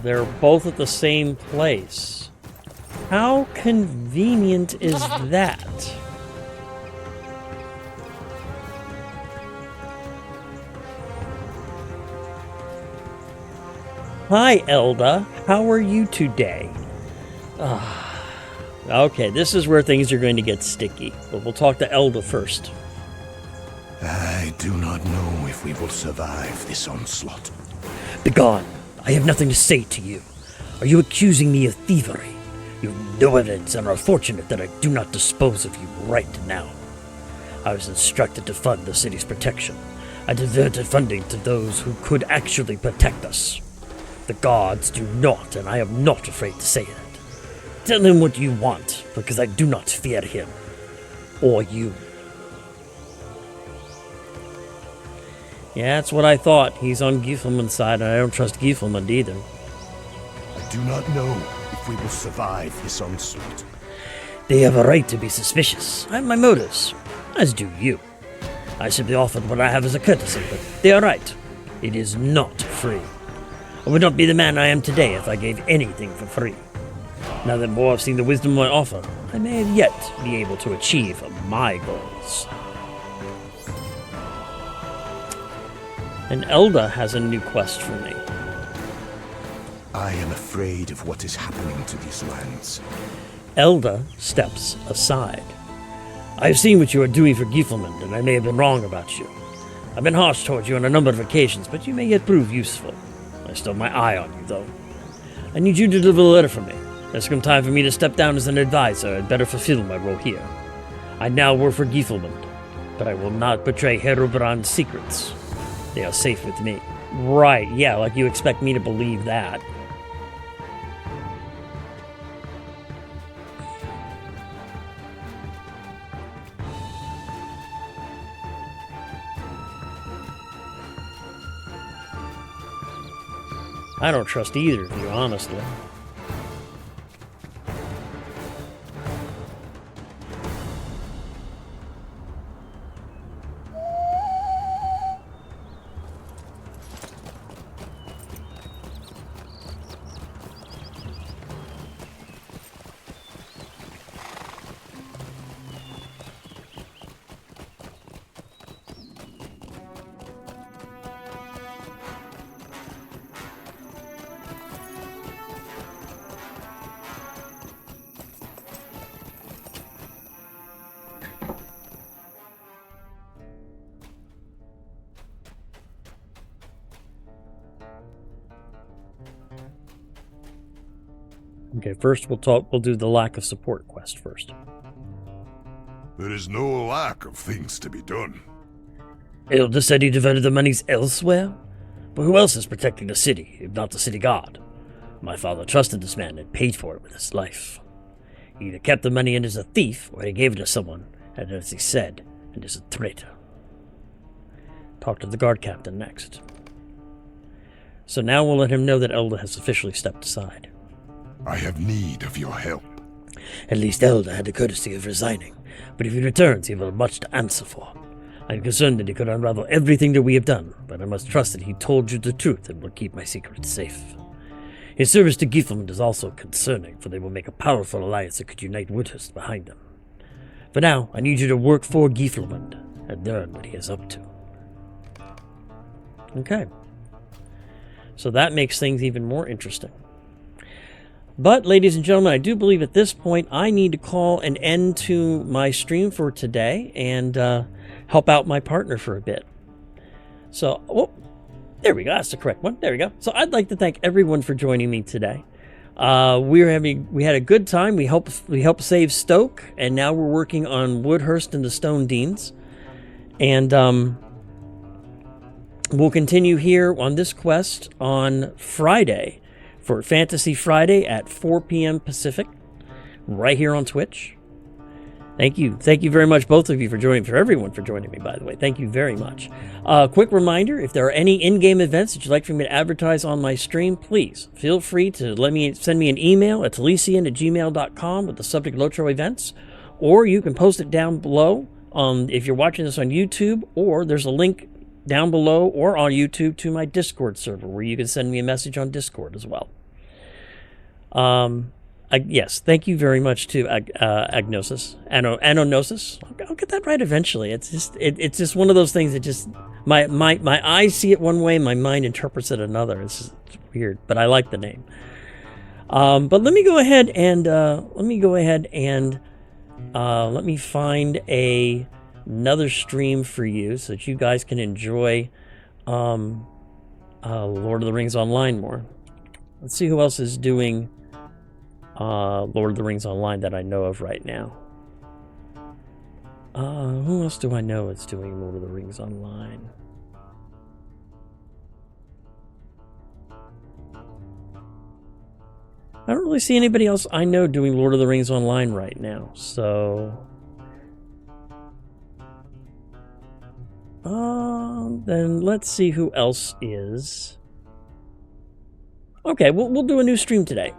they're both at the same place. How convenient is that? Hi, Elda. How are you today? Okay, this is where things are going to get sticky, but we'll talk to Elda first. I do not know if we will survive this onslaught. Begone! I have nothing to say to you. Are you accusing me of thievery? You have no evidence and are fortunate that I do not dispose of you right now. I was instructed to fund the city's protection. I diverted funding to those who could actually protect us. The gods do not, and I am not afraid to say it. Tell him what you want, because I do not fear him. Or you. Yeah, that's what I thought. He's on Giefelman's side, and I don't trust Giefelman either. I do not know if we will survive this onslaught. They have a right to be suspicious. I have my motives, as do you. I simply offered what I have as a courtesy, but they are right. It is not free. I would not be the man I am today if I gave anything for free. Now that more have seen the wisdom I offer, I may have yet be able to achieve my goals. And Elda has a new quest for me. I am afraid of what is happening to these lands. Elda steps aside. I have seen what you are doing for Giefelman, and I may have been wrong about you. I've been harsh towards you on a number of occasions, but you may yet prove useful. I still have my eye on you, though. I need you to deliver a letter for me. It's come time for me to step down as an advisor. I'd better fulfill my role here. I now work for Giefelman, but I will not betray Herobrand's secrets. They are safe with me. Right, yeah, like you expect me to believe that. I don't trust either of you, honestly. Okay, first we'll do the lack of support quest first. There is no lack of things to be done. Elder said he diverted the monies elsewhere? But who else is protecting the city, if not the city guard? My father trusted this man and paid for it with his life. He either kept the money and is a thief, or he gave it to someone, and as he said, and is a traitor. Talk to the guard captain next. So now we'll let him know that Elda has officially stepped aside. I have need of your help. At least Elda had the courtesy of resigning, but if he returns, he will have much to answer for. I am concerned that he could unravel everything that we have done, but I must trust that he told you the truth and will keep my secret safe. His service to Giefelman is also concerning, for they will make a powerful alliance that could unite Woodhurst behind them. For now, I need you to work for Giefelman and learn what he is up to. Okay. So that makes things even more interesting. But, ladies and gentlemen, I do believe at this point I need to call an end to my stream for today and help out my partner for a bit. So, oh, there we go. That's the correct one. There we go. So I'd like to thank everyone for joining me today. We had a good time. We helped save Stoke, and now we're working on Woodhurst and the Stone Deans. And we'll continue here on this quest on Friday. For Fantasy Friday at 4 p.m. Pacific, right here on Twitch. Thank you. Thank you very much, both of you, for joining, for everyone for joining me, by the way. Thank you very much. Quick reminder, if there are any in-game events that you'd like for me to advertise on my stream, please feel free to send me an email at talisian@gmail.com with the subject LOTRO events, or you can post it down below if you're watching this on YouTube, or there's a link down below or on YouTube to my Discord server where you can send me a message on Discord as well. Yes, thank you very much to Agnosis. Anonosis. I'll get that right eventually. It's just one of those things that just my eyes see it one way, my mind interprets it another. It's weird, but I like the name. But let me go ahead and let me find another stream for you so that you guys can enjoy Lord of the Rings Online more. Let's see who else is doing Lord of the Rings Online that I know of right now. Who else do I know is doing Lord of the Rings Online? I don't really see anybody else I know doing Lord of the Rings Online right now, so... then let's see who else is. Okay, we'll do a new stream today.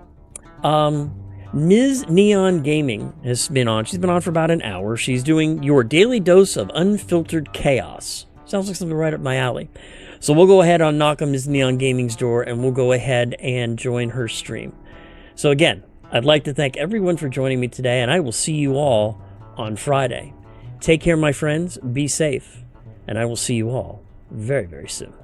Ms. Neon Gaming has been on. She's been on for about an hour. She's doing your daily dose of unfiltered chaos. Sounds like something right up my alley. So we'll go ahead and knock on Ms. Neon Gaming's door, and we'll go ahead and join her stream. So again, I'd like to thank everyone for joining me today, and I will see you all on Friday. Take care, my friends. Be safe. And I will see you all very, very soon.